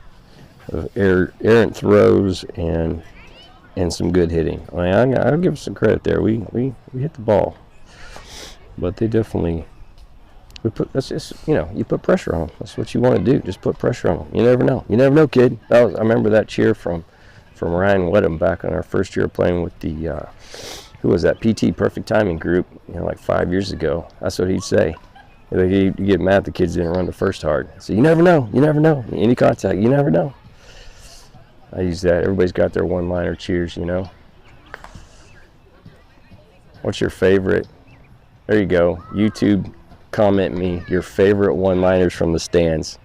of errant throws and some good hitting. I mean, I'll give some credit there. We hit the ball, but they definitely that's just, you put pressure on them. That's what you want to do. Just put pressure on them. You never know. You never know, kid. I remember that cheer from Ryan Wedham back on our first year playing with the who was that, PT Perfect Timing group, like 5 years ago. That's what he'd say. Like, you get mad the kids didn't run the first hard. So you never know. You never know. Any contact, you never know. I use that. Everybody's got their one-liner cheers, What's your favorite? There you go. YouTube, comment me your favorite one-liners from the stands.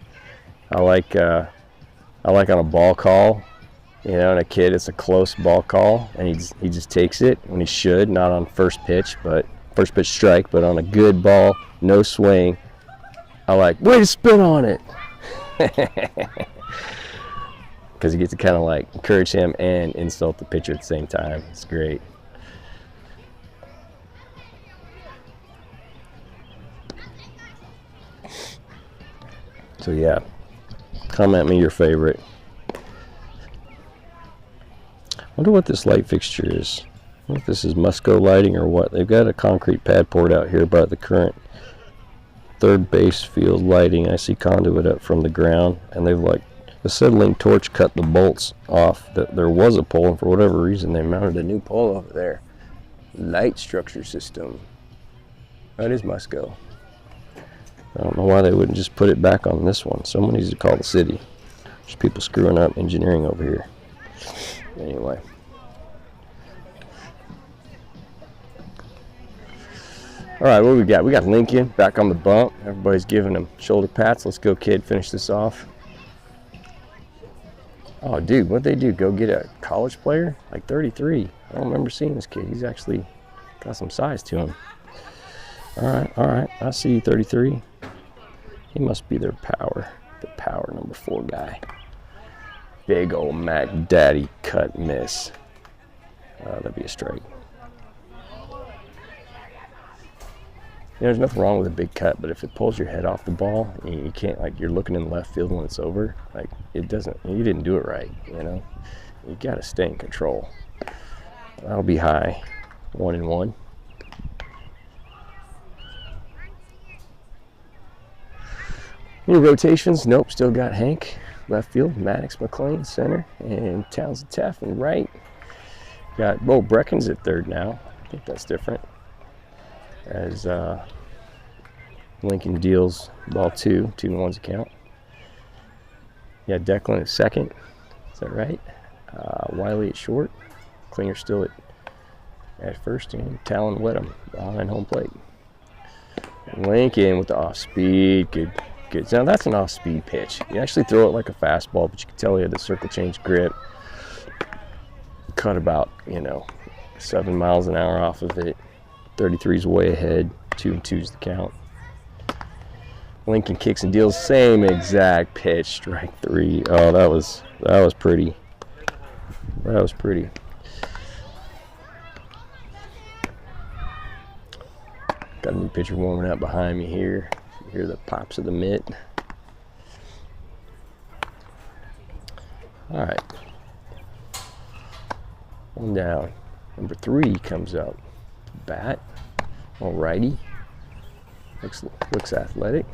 I like on a ball call, and a kid, it's a close ball call, and he just takes it when he should, not on first pitch strike, but on a good ball, no swing. I like, way to spin on it. Because you get to kind of like encourage him and insult the pitcher at the same time. It's great. So yeah, comment me your favorite. Wonder what this light fixture is. I wonder if this is Musco lighting or what. They've got a concrete pad poured out here by the current third base field lighting. I see conduit up from the ground, and they've like acetylene torch cut the bolts off. There was a pole, and for whatever reason they mounted a new pole over there. Light structure system. That is Musco. I don't know why they wouldn't just put it back on this one. Someone needs to call the city. There's people screwing up engineering over here. Anyway. All right, what we got? We got Lincoln back on the bump. Everybody's giving him shoulder pats. Let's go, kid. Finish this off. Oh, dude, what'd they do? Go get a college player? Like 33. I don't remember seeing this kid. He's actually got some size to him. All right. I see you, 33. He must be the power number 4 guy. Big old Mac Daddy cut miss. That'd be a strike. There's nothing wrong with a big cut, but if it pulls your head off the ball, you can't, like, you're looking in left field when it's over, like, it doesn't, you didn't do it right, you know? You got to stay in control. That'll be high. 1-1. Any rotations? Nope, still got Hank. Left field, Maddox, McLean, center, and Townsend Taft and right. Got, Brecken's at third now. I think that's different. As Lincoln deals ball 2-1's account. Yeah, Declan at second. Is that right? Wiley at short. Klinger still at first, and Talon Wedham behind home plate. Lincoln with the off speed. Good. Now that's an off speed pitch. You actually throw it like a fastball, but you can tell he had the circle change grip. Cut about 7 miles an hour off of it. 33's way ahead. 2-2's the count. Lincoln kicks and deals, same exact pitch, strike 3. Oh, that was pretty. That was pretty. Got a new pitcher warming up behind me here. You hear the pops of the mitt. All right. One down. Number 3 comes up. Bat. Alrighty. Looks athletic.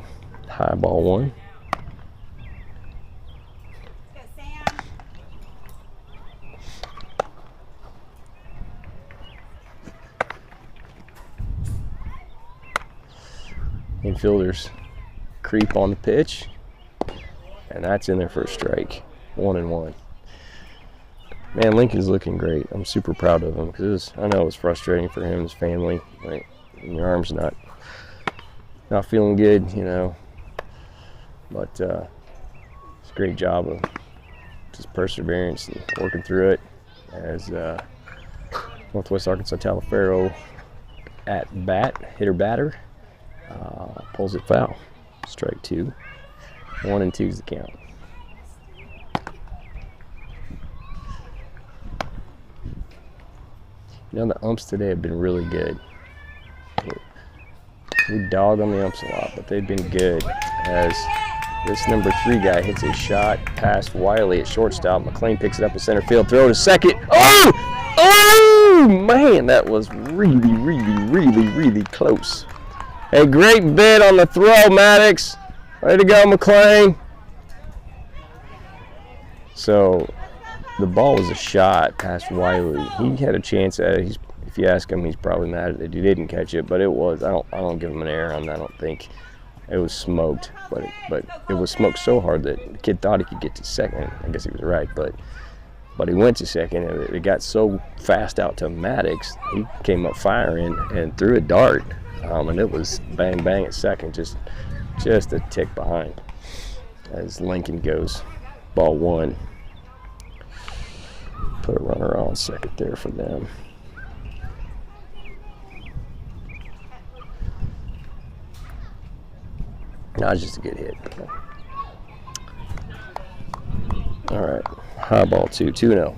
High ball 1. Infielders creep on the pitch, and that's in there for a strike. 1-1. Man, Lincoln's looking great. I'm super proud of him because I know it was frustrating for him and his family. Like, your arm's not feeling good, but it's a great job of just perseverance and working through it as Northwest Arkansas Talliaferro at bat, hitter-batter, pulls it foul. Strike 2. 1-2's the count. The umps today have been really good. We dog on the umps a lot, but they've been good as this number 3 guy hits a shot past Wiley at shortstop. McLean picks it up in center field, throw to second. Oh, man, that was really close. A great bid on the throw, Maddox. Way to go, McLean. So the ball was a shot past Wiley. He had a chance at it. If you ask him, he's probably mad that he didn't catch it, but it was. I don't give him an error on that. I don't think it was smoked, but it was smoked so hard that the kid thought he could get to second. I guess he was right, but he went to second. And it got so fast out to Maddox, he came up firing and threw a dart, and it was bang bang at second, just a tick behind. As Lincoln goes, ball 1. Put a runner on second there for them. That was just a good hit. All right, high ball 2, 2-0.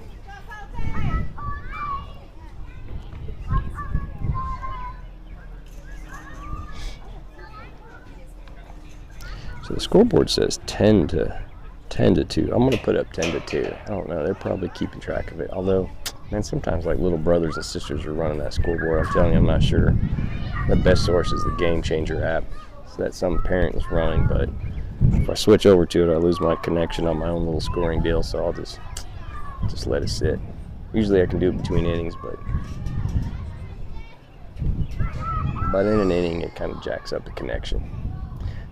So the scoreboard says 10 to 2. I'm going to put up 10 to 2. I don't know. They're probably keeping track of it. Although, man, sometimes like little brothers and sisters are running that scoreboard. I'm telling you, I'm not sure. The best source is the Game Changer app that some parent was running, but If I switch over to it, I lose my connection on my own little scoring deal, so I'll just let it sit. Usually I can do it between innings, but in an inning it kind of jacks up the connection.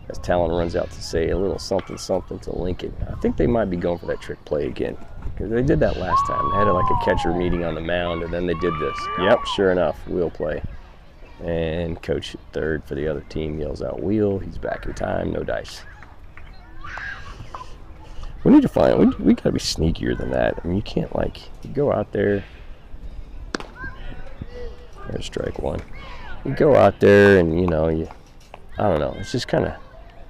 As Talon runs out to say a little something something to Lincoln. I think they might be going for that trick play again, because they did that last time. They had like a catcher meeting on the mound, and then they did this. Yep, sure enough, wheel play. And coach at third for the other team yells out wheel. He's back in time, no dice. We need to find, we gotta be sneakier than that. I mean, you can't you go out there. There's strike one. You go out there and, I don't know, it's just kind of,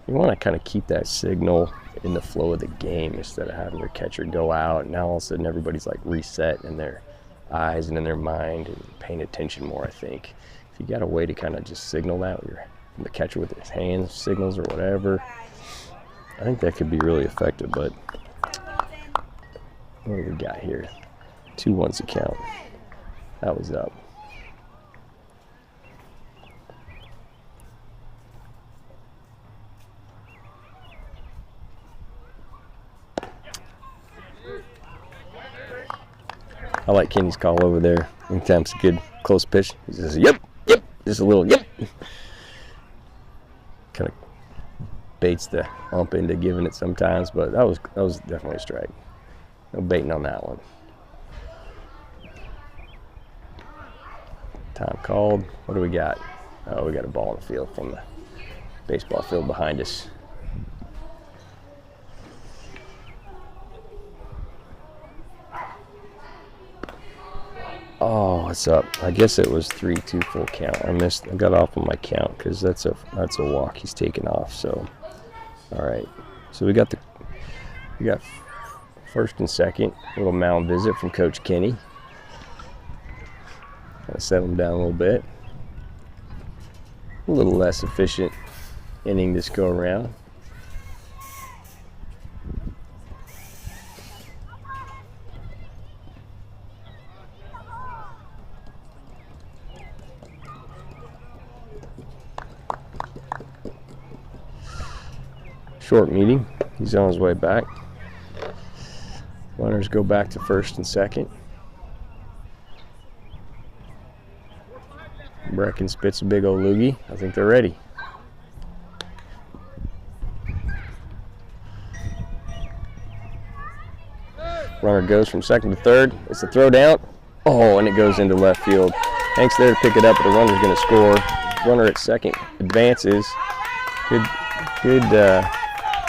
you want to kind of keep that signal in the flow of the game instead of having your catcher go out, and now all of a sudden everybody's reset in their eyes and in their mind and paying attention more. I think if you got a way to kind of just signal that with the catcher with his hands signals or whatever, I think that could be really effective. But what do we got here? 2-1's the count. That was up. I like Kenny's call over there. Anytime it's a good close pitch, he says, yep, just a little yep. Kind of baits the ump into giving it sometimes, but that was definitely a strike. No baiting on that one. Time called. What do we got? Oh, we got a ball in the field from the baseball field behind us. Oh, it's up. I guess it was 3-2 full count. I got off on my count because that's a walk. He's taken off. So, all right. So we got first and second. Little mound visit from Coach Kenny. Kind of settle him down a little bit. A little less efficient inning this go around. Short meeting. He's on his way back. Runners go back to first and second. Brecken spits a big old loogie. I think they're ready. Runner goes from second to third. It's a throw down. Oh, and it goes into left field. Hank's there to pick it up, but the runner's going to score. Runner at second advances. Good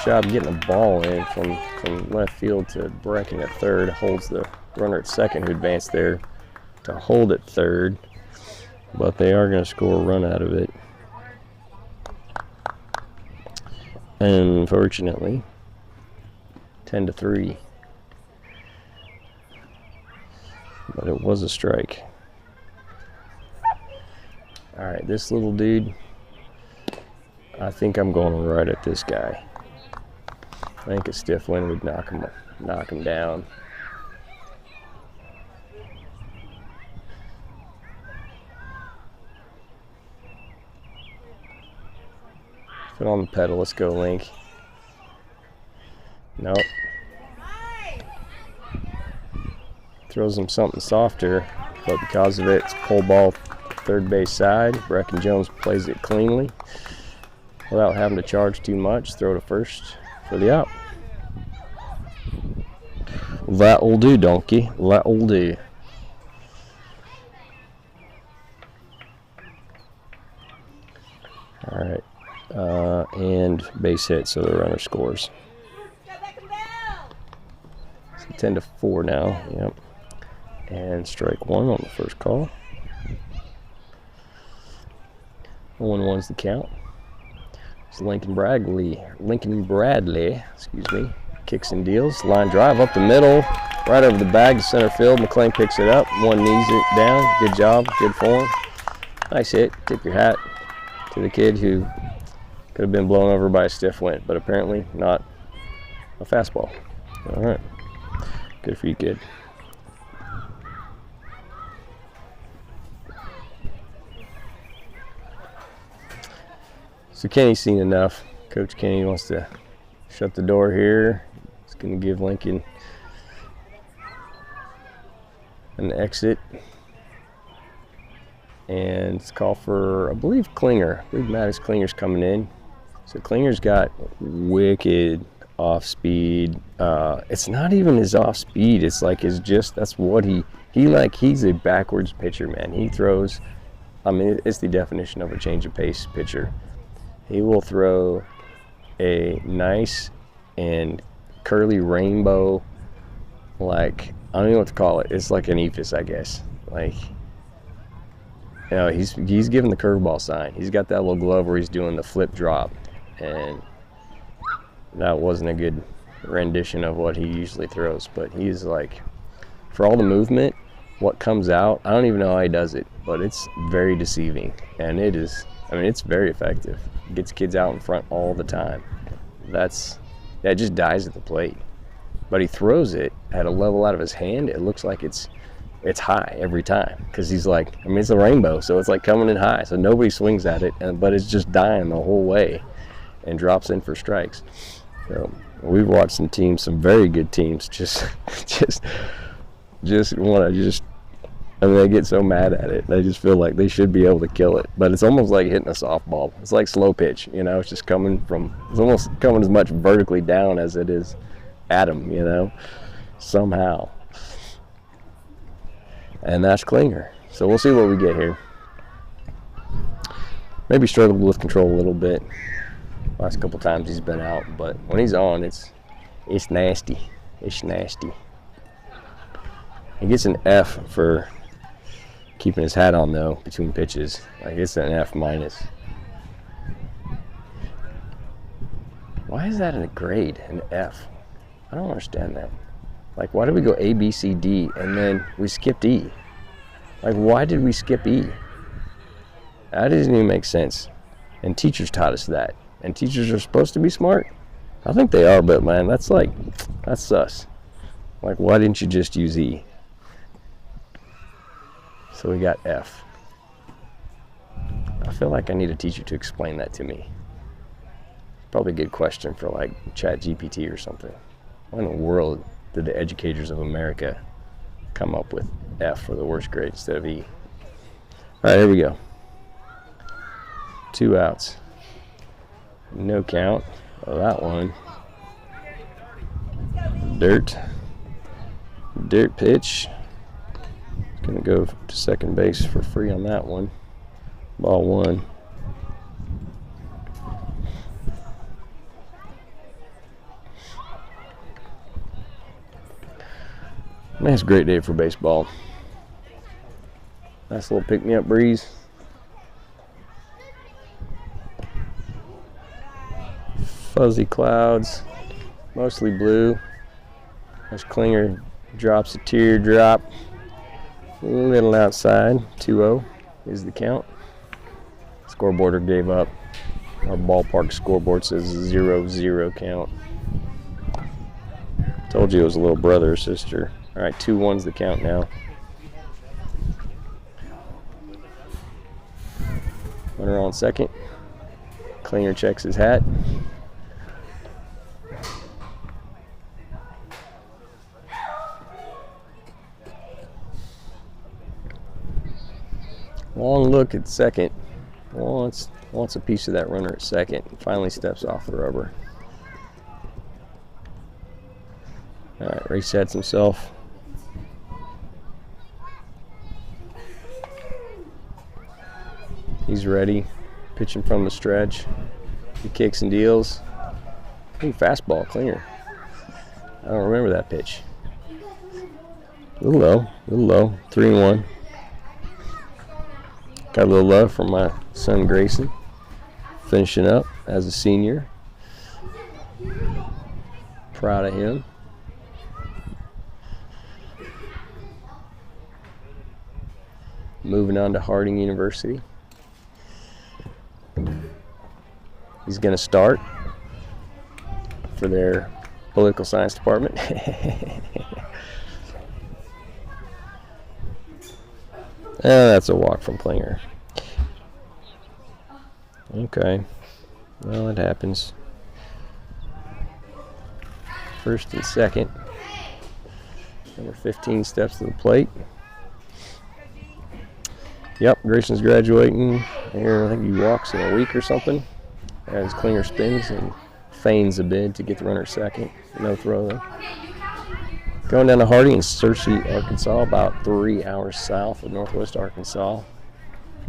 job getting the ball in from left field to Brecken at third. Holds the runner at second who advanced there to hold at third. But they are going to score a run out of it. Unfortunately, 10-3. But it was a strike. All right, this little dude, I think I'm going right at this guy. I think a stiff wind would knock him down. Foot on the pedal. Let's go, Link. Nope. Throws him something softer, but because of it, it's pull ball third base side. Brecken Jones plays it cleanly without having to charge too much. Throw to first for the out. That'll do, donkey. That'll do. All right. And base hit, so the runner scores. So 10-4 now. Yep. And strike one on the first call. 0-1's the count. It's Lincoln Bradley, excuse me, kicks and deals. Line drive up the middle, right over the bag to center field. McLean picks it up. One knees it down. Good job. Good form. Nice hit. Tip your hat to the kid who could have been blown over by a stiff wind, but apparently not a fastball. All right. Good for you, kid. So Kenny's seen enough. Coach Kenny wants to Shut the door here. It's going to give Lincoln an exit. And it's call for, I believe, Klinger. I believe Maddox Klinger's coming in. So Klinger's got wicked off speed. It's not even his off speed. It's like that's what he's a backwards pitcher, man. He throws, I mean, it's the definition of a change of pace pitcher. He will throw a nice and curly rainbow, like, I don't know what to call it. It's like an ephus, I guess. Like, you know, he's giving the curveball sign. He's got that little glove where he's doing the flip drop, and that wasn't a good rendition of what he usually throws. But he's like, for all the movement, what comes out, I don't even know how he does it, but it's very deceiving, and it is. I mean, it's very effective. It gets kids out in front all the time. That just dies at the plate. But he throws it at a level out of his hand. It looks like it's high every time, because he's like, I mean, it's a rainbow, so it's like coming in high, so nobody swings at it, but it's just dying the whole way and drops in for strikes. So we've watched some very good teams just want to I mean, they get so mad at it. They just feel like they should be able to kill it, but it's almost like hitting a softball. It's like slow pitch, you know. It's almost coming as much vertically down as it is at him, you know, somehow. And that's Klinger. So we'll see what we get here. Maybe struggled with control a little bit last couple times he's been out, but when he's on, it's nasty. It's nasty. He gets an F for keeping his hat on, though, between pitches. Like, it's an F minus. Why is that in a grade, an F? I don't understand that. Like, why did we go A, B, C, D, and then we skipped E? Like, why did we skip E? That doesn't even make sense. And teachers taught us that. And teachers are supposed to be smart. I think they are, but man, that's sus. Like, why didn't you just use E? So we got F. I feel like I need a teacher to explain that to me. Probably a good question for like ChatGPT or something. Why in the world did the educators of America come up with F for the worst grade instead of E? All right, here we go. 2 outs. No count. Oh, that one. Dirt pitch. Gonna go to second base for free on that one. Ball 1. Man, it's a great day for baseball. Nice little pick-me-up breeze. Fuzzy clouds, mostly blue. As Klinger drops a teardrop. A little outside. 2-0 is the count. Scoreboarder gave up. Our ballpark scoreboard says 0-0 count. Told you it was a little brother or sister. All right, 2-1's the count now. Runner on second. Klinger checks his hat. Long look at second. Wants a piece of that runner at second. Finally steps off the rubber. All right, resets himself. He's ready. Pitching from the stretch. He kicks and deals. Ooh, fastball, Klinger. I don't remember that pitch. A little low. 3-1. Got a little love from my son Grayson, finishing up as a senior. Proud of him. Moving on to Harding University. He's going to start for their political science department. That's a walk from Klinger. Okay. Well, it happens. First and second. Number 15 steps to the plate. Yep, Grayson's graduating here. I think he walks in a week or something. As Klinger spins and feigns a bid to get the runner second. No throw though. Going down to Hardy in Searcy, Arkansas, about 3 hours south of Northwest Arkansas.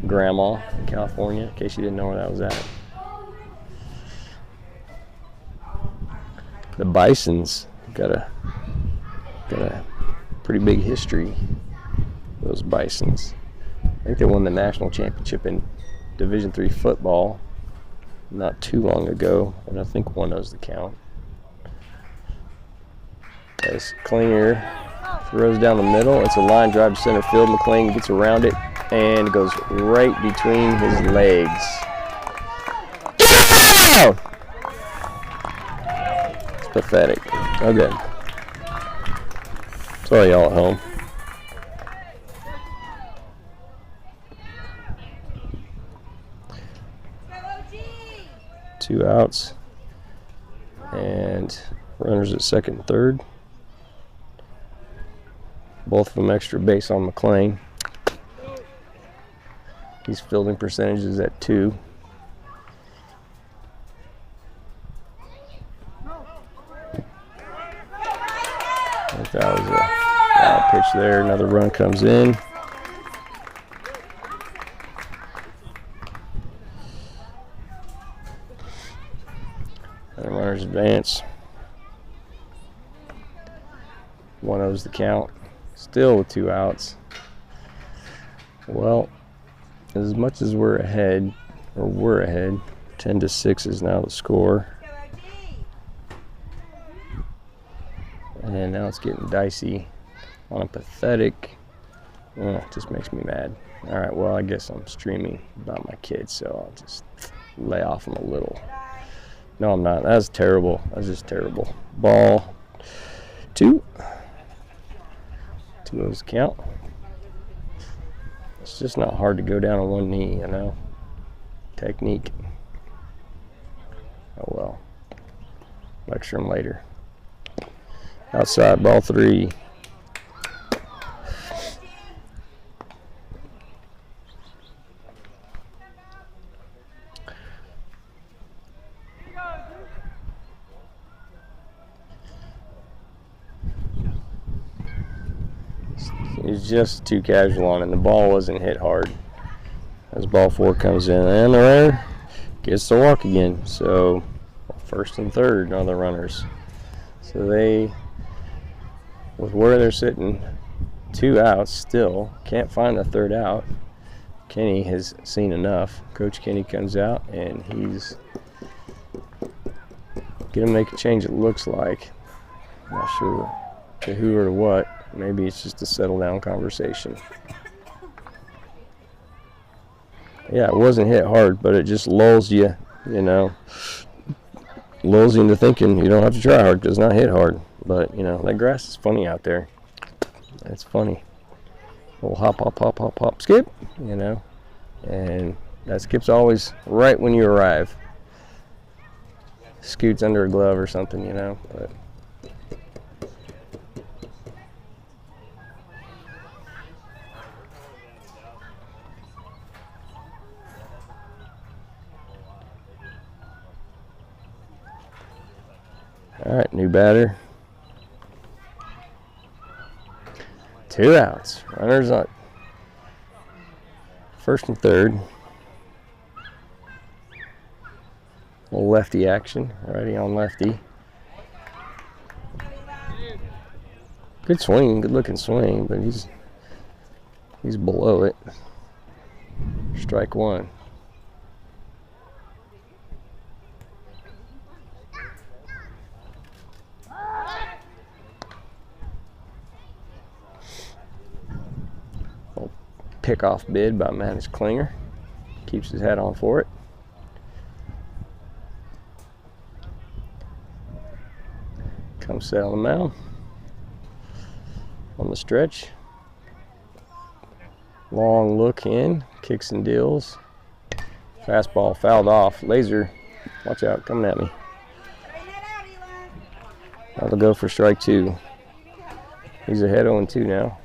Grandma in California, in case you didn't know where that was at. The Bisons got a pretty big history. Those Bisons. I think they won the national championship in Division III football not too long ago, and I think one knows the count. As Klinger throws down the middle, it's a line drive to center field. McLean gets around it and goes right between his legs. Get out! It's pathetic. Okay. Sorry, y'all at home. Two outs and runners at second and third. Both of them extra base on McLean. His fielding percentage is at 2. I think that was a foul pitch there. Another run comes in. And the runners advance. 1-0's the count. Still with 2 outs. Well, as much as we're ahead, 10-6 is now the score. And now it's getting dicey on a pathetic. It just makes me mad. All right, well, I guess I'm streaming about my kids, so I'll just lay off them a little. No, I'm not. That's terrible. That's just terrible. Ball 2. 2-0's count. It's just not hard to go down on one knee, you know. Technique. Oh well. Lecture them later. Outside, ball 3. He's just too casual on it, and the ball wasn't hit hard. As ball 4 comes in, and the runner gets to walk again. So, first and third are the runners. So they, with where they're sitting, 2 outs still, can't find the third out. Kenny has seen enough. Coach Kenny comes out, and he's going to make a change, it looks like. Not sure to who or to what. Maybe it's just a settle down conversation. Yeah, it wasn't hit hard, but it just lulls you, you know. Lulls you into thinking you don't have to try hard because it's not hit hard. But, you know, that grass is funny out there. It's funny. A little hop, hop, hop, hop, hop, skip, you know. And that skip's always right when you arrive. Scoots under a glove or something, you know. But all right, new batter. 2 outs. Runners on first and third. A little lefty action. Righty on lefty. Good swing, good looking swing, but he's below it. Strike 1. Pick-off bid by Manus Klinger. Keeps his hat on for it. Comes set on the mound. On the stretch. Long look in. Kicks and deals. Fastball fouled off. Laser. Watch out. Coming at me. That'll go for strike 2. He's ahead 0-2 now.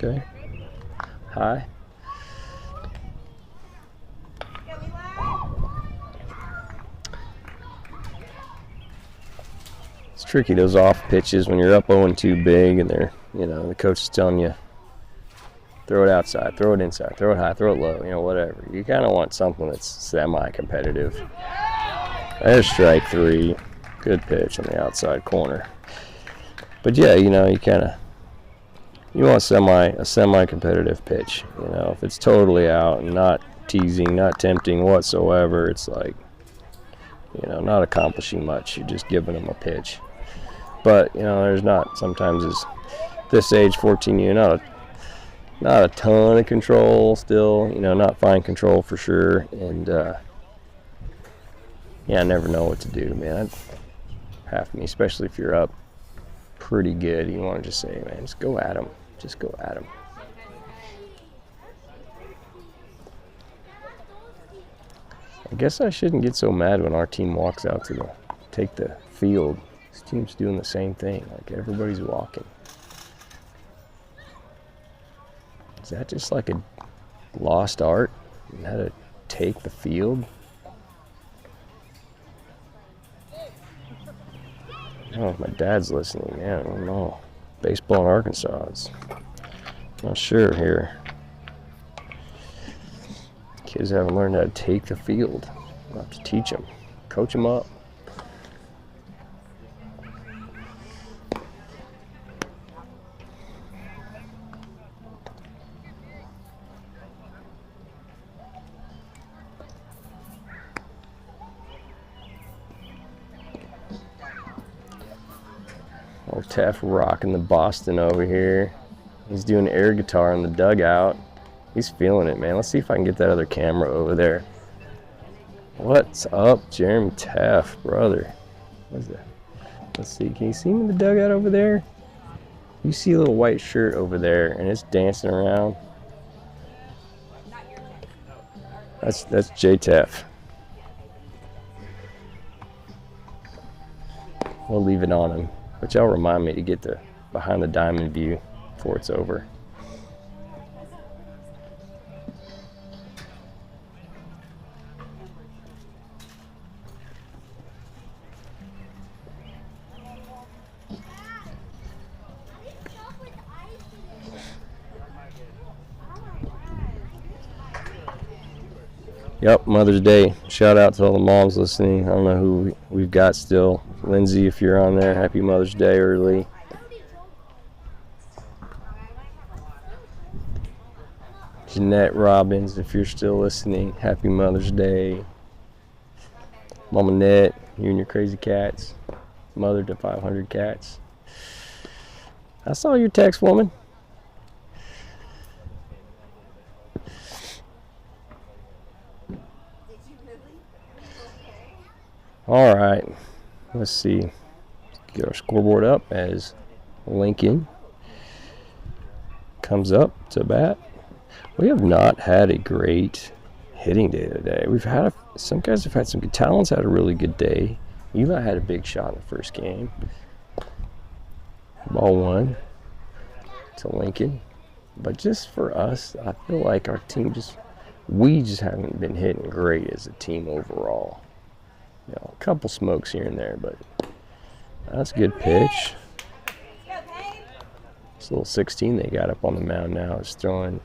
Okay. High. It's tricky, those off pitches when you're up 0-2 big and they're, the coach is telling you, throw it outside, throw it inside, throw it high, throw it low, whatever. You kind of want something that's semi-competitive. There's strike 3. Good pitch on the outside corner. But yeah, you want a semi-competitive pitch. If it's totally out and not teasing, not tempting whatsoever, it's like, not accomplishing much. You're just giving them a pitch. But there's not sometimes as this age, 14, not a ton of control still. Not fine control for sure. And I never know what to do, man. Half me, especially if you're up pretty good, you want to just say, man, just go at them. Just go at them. I guess I shouldn't get so mad when our team walks out to take the field. This team's doing the same thing. Like, everybody's walking. Is that just like a lost art? How to take the field? I don't know if my dad's listening, man. I don't know. Baseball in Arkansas. I'm not sure here. Kids haven't learned how to take the field. I'll have to teach them. Coach them up. Old Taff rocking the Boston over here. He's doing air guitar in the dugout. He's feeling it, man. Let's see if I can get that other camera over there. What's up, Jeremy Taff, brother? What is that? Let's see. Can you see him in the dugout over there? You see a little white shirt over there, and it's dancing around. That's J Taff. We'll leave it on him. But y'all remind me to get the behind the diamond view before it's over. Yep, Mother's Day. Shout out to all the moms listening. I don't know who we've got still. Lindsay, if you're on there, happy Mother's Day early. Jeanette Robbins, if you're still listening, happy Mother's Day. Mama Net, you and your crazy cats. Mother to 500 cats. I saw your text, woman. All right, let's see. Let's get our scoreboard up as Lincoln comes up to bat. We have not had a great hitting day today. We've had some guys have had some good. Talon's had a really good day. Eli had a big shot in the first game. Ball 1 to Lincoln. But just for us, I feel like our team we just haven't been hitting great as a team overall. A couple smokes here and there, but that's a good pitch. This little 16 they got up on the mound now is throwing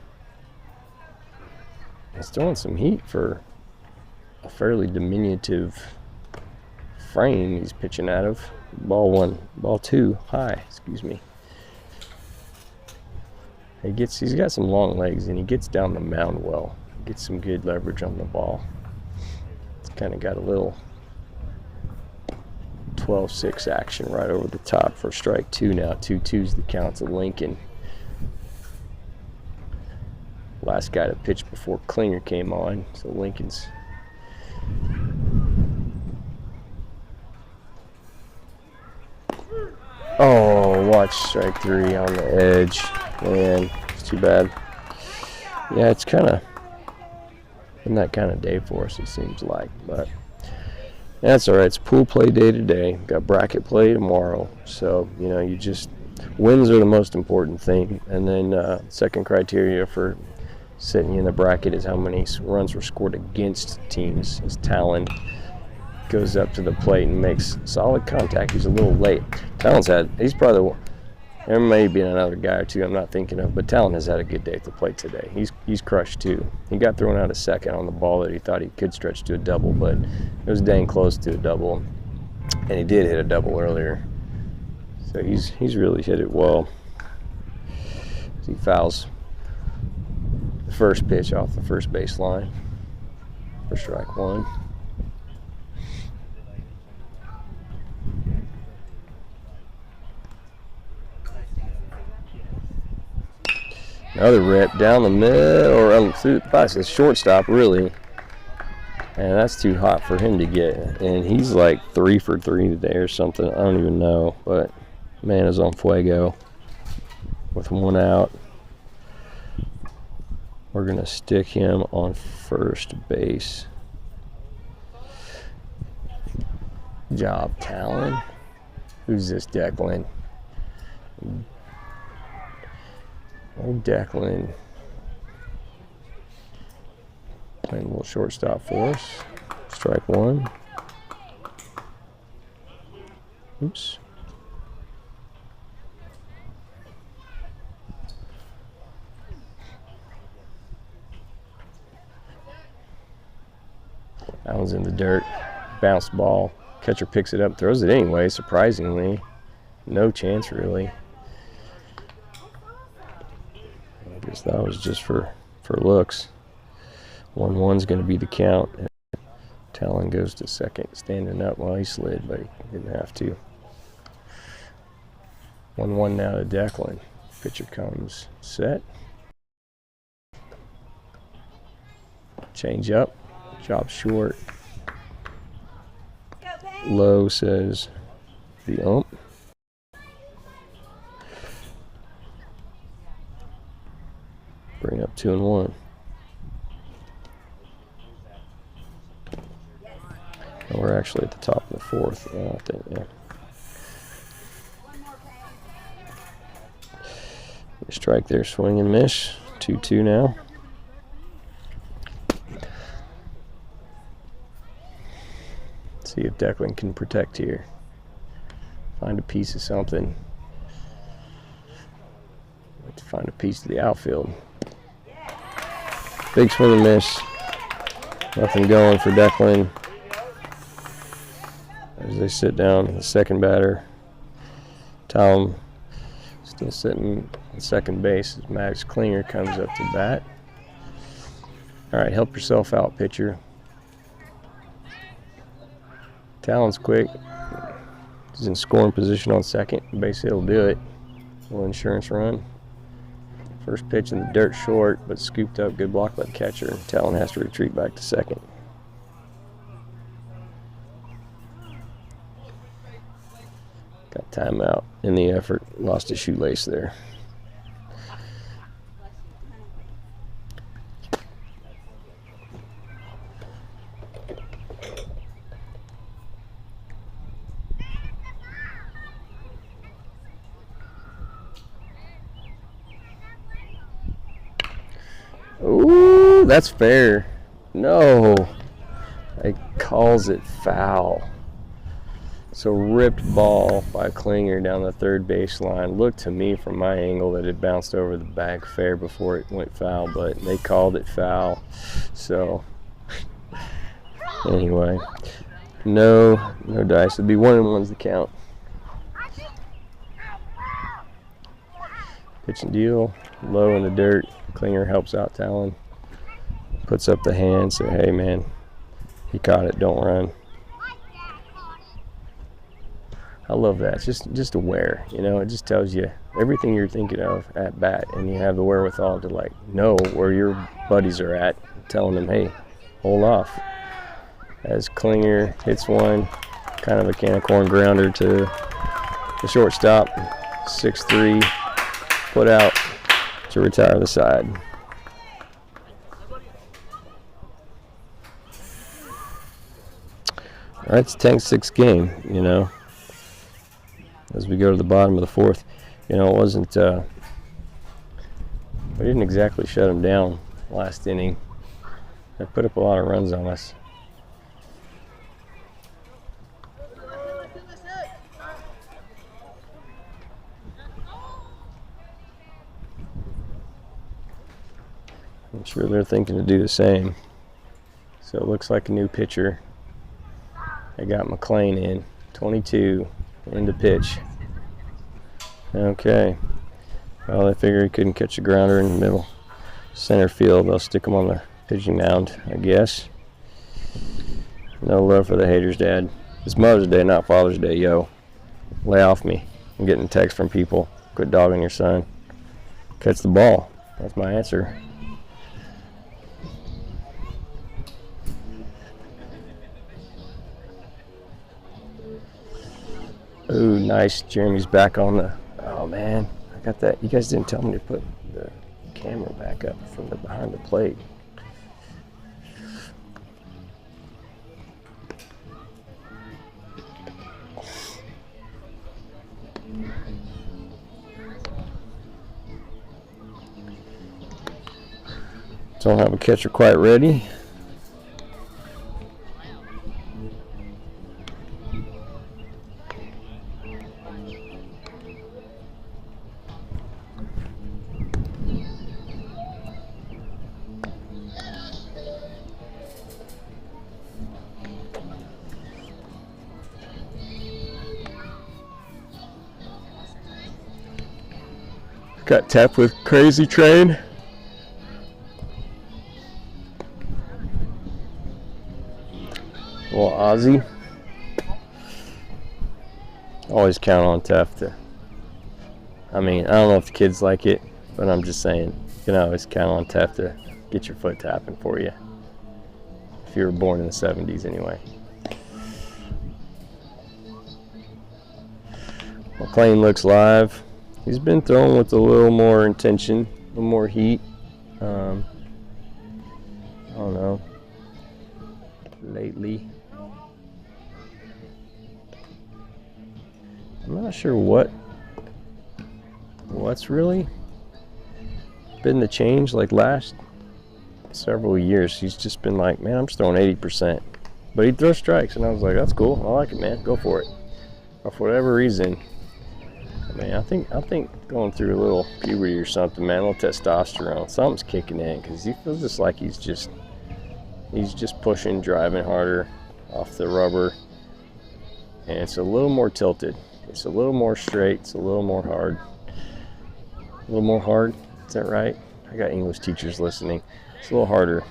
some heat for a fairly diminutive frame he's pitching out of. Ball 2, high, excuse me. He's got some long legs and he gets down the mound well. Gets some good leverage on the ball. It's kind of got a little 12-6 action right over the top for strike 2 now. 2-2's the count to Lincoln. Last guy to pitch before Klinger came on, so Lincoln's watch strike 3 on the edge. Man, it's too bad. Yeah, it's kind of been that kind of day for us, it seems like. But that's all right. It's pool play day today. Got bracket play tomorrow. So, you know, wins are the most important thing. And then second criteria for sitting in the bracket is how many runs were scored against teams. As Talon goes up to the plate and makes solid contact. He's a little late. He's probably there may be another guy or two I'm not thinking of, but Talon has had a good day at the plate today. He's crushed too. He got thrown out a second on the ball that he thought he could stretch to a double, but it was dang close to a double, and he did hit a double earlier. So he's really hit it well. He fouls the first pitch off the first base line for strike 1. Another rip down the middle, or through the shortstop, really. And that's too hot for him to get. And he's like 3 for 3 today or something. I don't even know. But man is on fuego with 1 out. We're going to stick him on first base. Good job, Talon. Who's this, Declan? Old Declan playing a little shortstop for us. Strike 1. Oops. That one's in the dirt. Bounced ball. Catcher picks it up, throws it anyway, surprisingly. No chance, really. I guess that was just for looks. 1-1's going to be the count. Talon goes to second, standing up. Well, he slid, but he didn't have to. 1-1 now to Declan. Pitcher comes set. Change up. Job short. Low, says the ump. Bring up 2-1. And we're actually at the top of the 4th. I think, yeah. Strike there, swing and miss. 2-2 now. See if Declan can protect here. Find a piece of something. To find a piece of the outfield. Big swing and miss. Nothing going for Declan. As they sit down, the second batter. Tom still sitting on second base as Max Klinger comes up to bat. All right, help yourself out, pitcher. Talon's quick. He's in scoring position on second. Base hit will do it. Little insurance run. First pitch in the dirt, short, but scooped up. Good block by the catcher. Talon has to retreat back to second. Got timeout in the effort. Lost his shoelace there. Ooh, that's fair. No. It calls it foul. So ripped ball by Klinger down the third baseline. Looked to me from my angle that it bounced over the bag fair before it went foul, but they called it foul. So anyway, no dice. It'd be 1-1's the count. Pitch and deal, low in the dirt. Klinger helps out Talon. Puts up the hand, say, hey man, he caught it, don't run. I love that. It's just aware, you know. It just tells you everything you're thinking of at bat, and you have the wherewithal to like know where your buddies are at, telling them, hey, hold off. As Klinger hits one, kind of a can of corn grounder to the shortstop. 6-3, put out to retire the side. All right, it's a 10-6 game, you know, as we go to the bottom of the fourth. You know, it wasn't, we didn't exactly shut them down last inning. They put up a lot of runs on us. I'm sure they're thinking to do the same. So it looks like a new pitcher. They got McLean in, 22, into pitch. Okay. Well, they figure he couldn't catch a grounder in the middle center field. They'll stick him on the pitching mound, I guess. No love for the haters, Dad. It's Mother's Day, not Father's Day, yo. Lay off me. I'm getting texts from people. Quit dogging your son. Catch the ball. That's my answer. Ooh, nice. Jeremy's back on the... Oh, man. I got that. You guys didn't tell me to put the camera back up from the behind the plate. Don't have a catcher quite ready. Got tapped with Crazy Train. Well, Ozzy. Always count on Tef to. I mean, I don't know if the kids like it, but I'm just saying, you can always count on Tef to get your foot tapping for you. If you were born in the 70s, anyway. McLean looks live. He's been throwing with a little more intention, a little more heat. I don't know. Lately. I'm not sure what's really been the change. Like last several years, he's just been like, man, I'm just throwing 80%. But he'd throw strikes, and I was like, that's cool. I like it, man. Go for it. But for whatever reason, man, I think going through a little puberty or something, man, a little testosterone, something's kicking in, because he feels just like he's just pushing, driving harder off the rubber, and it's a little more tilted. It's a little more straight. It's a little more hard. A little more hard. Is that right? I got English teachers listening. It's a little harder.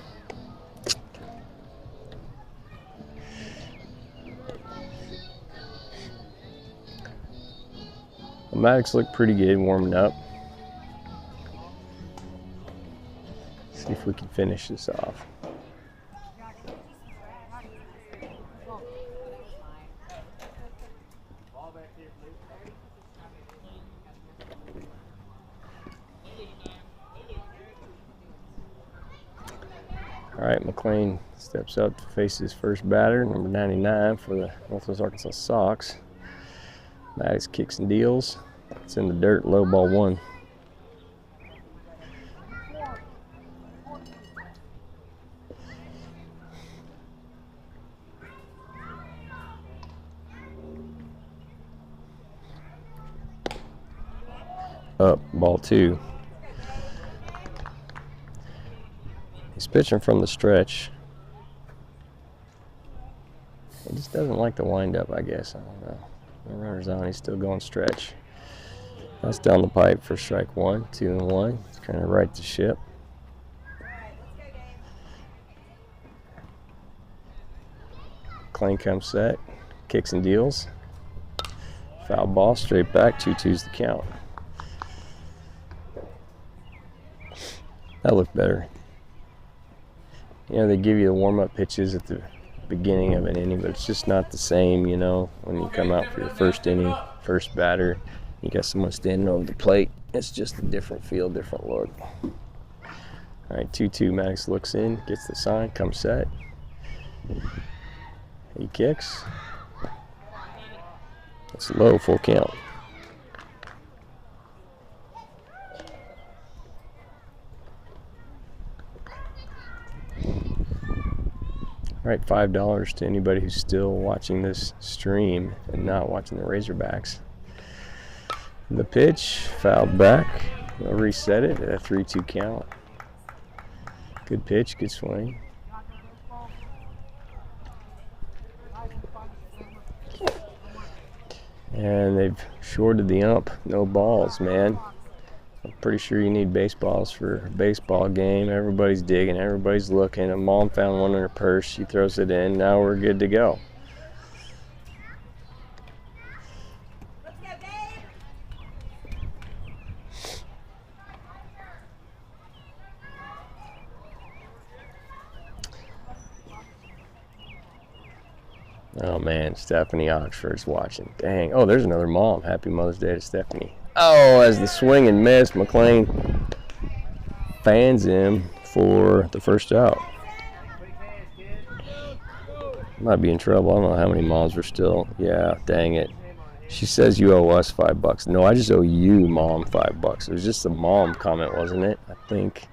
The Maddox look pretty good warming up. See if we can finish this off. All right, McLean steps up to face his first batter, number 99 for the Northwest Arkansas Sox. Maddox kicks and deals. It's in the dirt, low ball one. Up, ball two. He's pitching from the stretch. He just doesn't like the windup, I guess. I don't know. The runner's on. He's still going stretch. That's down the pipe for strike one, 2-1. He's trying to right the ship. McLean comes set, kicks and deals. Foul ball, straight back, 2-2's the count. That looked better. You know, they give you the warm-up pitches at the beginning of an inning, but it's just not the same, you know, when you come out for your first inning, first batter. You got someone standing over the plate. It's just a different feel, different look. All right, 2-2. Maddox looks in, gets the sign, comes set. He kicks. It's low, full count. All right, $5 to anybody who's still watching this stream and not watching the Razorbacks. The pitch, fouled back. They'll reset it at a 3-2 count. Good pitch, good swing. And they've shorted the ump. No balls, man. I'm pretty sure you need baseballs for a baseball game. Everybody's digging, everybody's looking. A mom found one in her purse. She throws it in. Now we're good to go.
Let's go, babe.
Oh, man, Stephanie Oxford's watching. Dang. Oh, there's another mom. Happy Mother's Day to Stephanie. Oh, as the swing and miss, McLean fans him for the first out. Might be in trouble. I don't know how many moms were still. Yeah, dang it. She says you owe us $5. No, I just owe you, Mom, $5. It was just a mom comment, wasn't it? I think.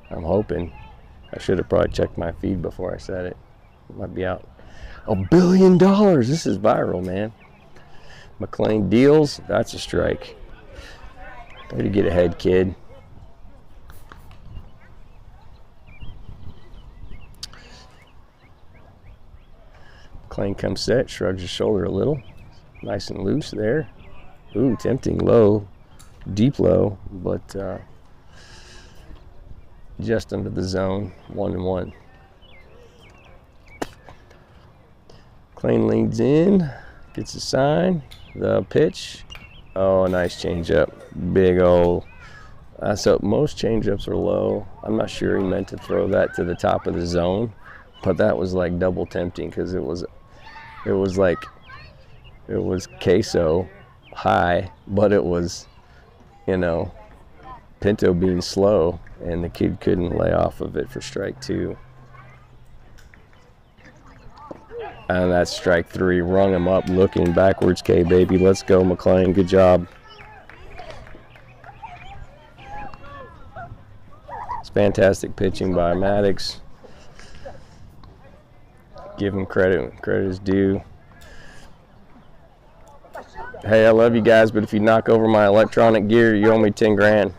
I'm hoping. I should have probably checked my feed before I said it. It might be out. $1 billion. This is viral, man. McLean deals. That's a strike. Way to get ahead, kid. McLean comes set, shrugs his shoulder a little. Nice and loose there. Ooh, tempting low, deep low, but just under the zone. 1-1. McLean leans in, gets a sign. The pitch. Oh, nice changeup. Big old. So most changeups are low. I'm not sure he meant to throw that to the top of the zone, but that was like double tempting because it was queso high, but it was, pinto bean slow, and the kid couldn't lay off of it for strike 2. And that's strike 3. Rung him up, looking backwards. K baby, let's go, McLean. Good job. It's fantastic pitching by Maddox. Give him credit. Credit is due. Hey, I love you guys, but if you knock over my electronic gear, you owe me 10 grand.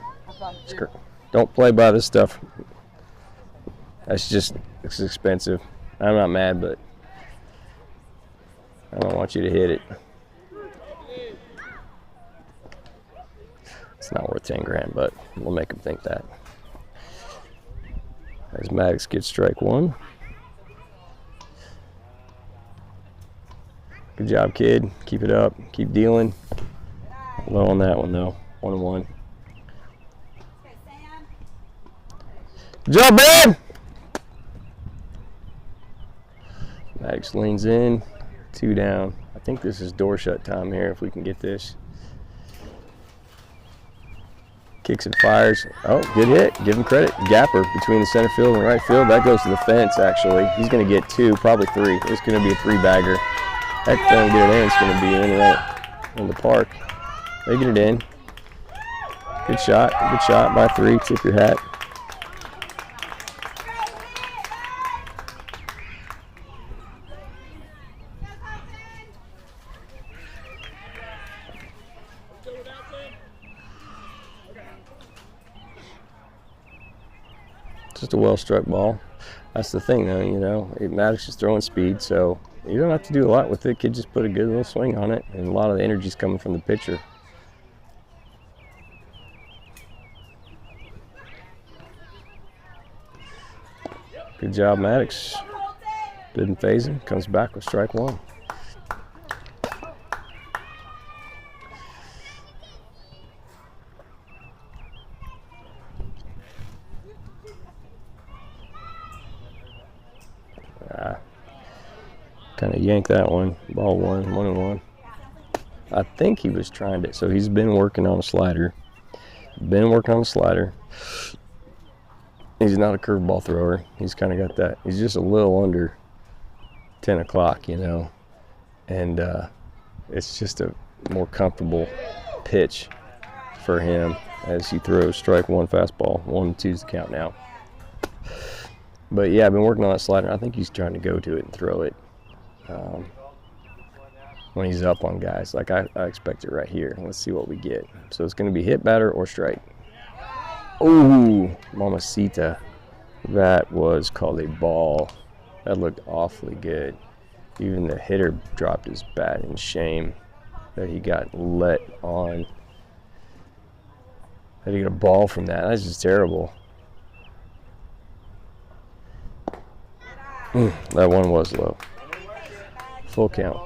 Don't play by this stuff. It's expensive. I'm not mad, but I don't want you to hit it. It's not worth 10 grand, but we'll make him think that. As Maddox gets strike 1. Good job, kid. Keep it up. Keep dealing. Low on that one, though. 1-1. Good job, man! Maddox leans in. 2 down. I think this is door shut time here if we can get this. Kicks and fires. Oh, good hit. Give him credit. Gapper between the center field and right field. That goes to the fence, actually. He's going to get 2, probably 3. It's going to be a 3-bagger. Heck, if they don't get it in, it's going to be in right in the park. They get it in. Good shot. Good shot by 3. Tip your hat. Just a well-struck ball. That's the thing, though, Maddox is throwing speed, so you don't have to do a lot with it. Kid just put a good little swing on it, and a lot of the energy's coming from the pitcher. Good job, Maddox. Didn't phase him. Comes back with strike 1. Kind of yanked that one. Ball 1, 1-1. I think he was trying to. So he's been working on a slider. He's not a curveball thrower. He's kind of got that. He's just a little under 10 o'clock, and it's just a more comfortable pitch for him as he throws strike one fastball. 1-2's the count now. But yeah, I've been working on that slider. I think he's trying to go to it and throw it when he's up on guys. Like I expect it right here. Let's see what we get. So it's going to be hit, batter, or strike. Ooh, mamacita. That was called a ball. That looked awfully good. Even the hitter dropped his bat in shame that he got let on. That he got a ball from that. That's just terrible. That one was low. Full count.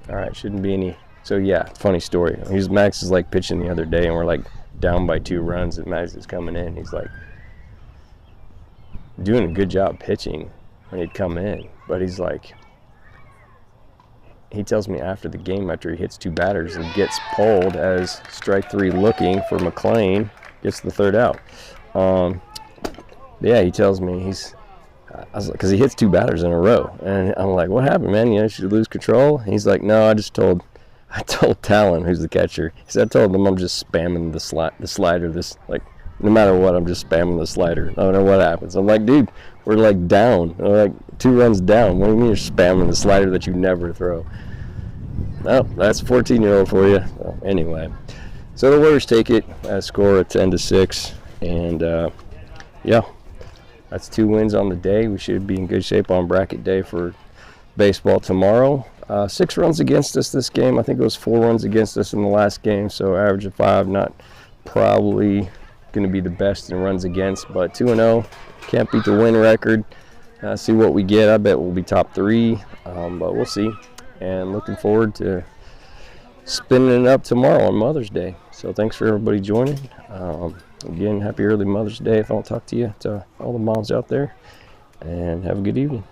All right, shouldn't be any. So yeah, funny story. Max is like pitching the other day, and we're like down by 2 runs, and Max is coming in. He's like doing a good job pitching when he'd come in, but he's like, he tells me after the game, after he hits 2 batters and gets pulled as strike 3 looking for McLean, gets the 3rd out. Yeah, he tells me I was like, because he hits 2 batters in a row, and I'm like, what happened, man? Should you lose control? And he's like, no, I told Talon, who's the catcher. He said, I told him I'm just spamming the slider. No matter what, I'm just spamming the slider. I don't know what happens. I'm like, dude, we're like down. We're like 2 runs down. What do you mean you're spamming the slider that you never throw? Oh, that's a 14-year-old for you. Well, anyway, so the Warriors take it. Score at 10-6, and yeah. That's 2 wins on the day. We should be in good shape on bracket day for baseball tomorrow. 6 runs against us this game. I think it was 4 runs against us in the last game, so average of 5, not probably going to be the best in runs against, but 2-0. Can't beat the win record. See what we get. I bet we'll be top 3, but we'll see. And looking forward to spinning it up tomorrow on Mother's Day. So thanks for everybody joining. Again, happy early Mother's Day if I don't talk to you, to all the moms out there, and have a good evening.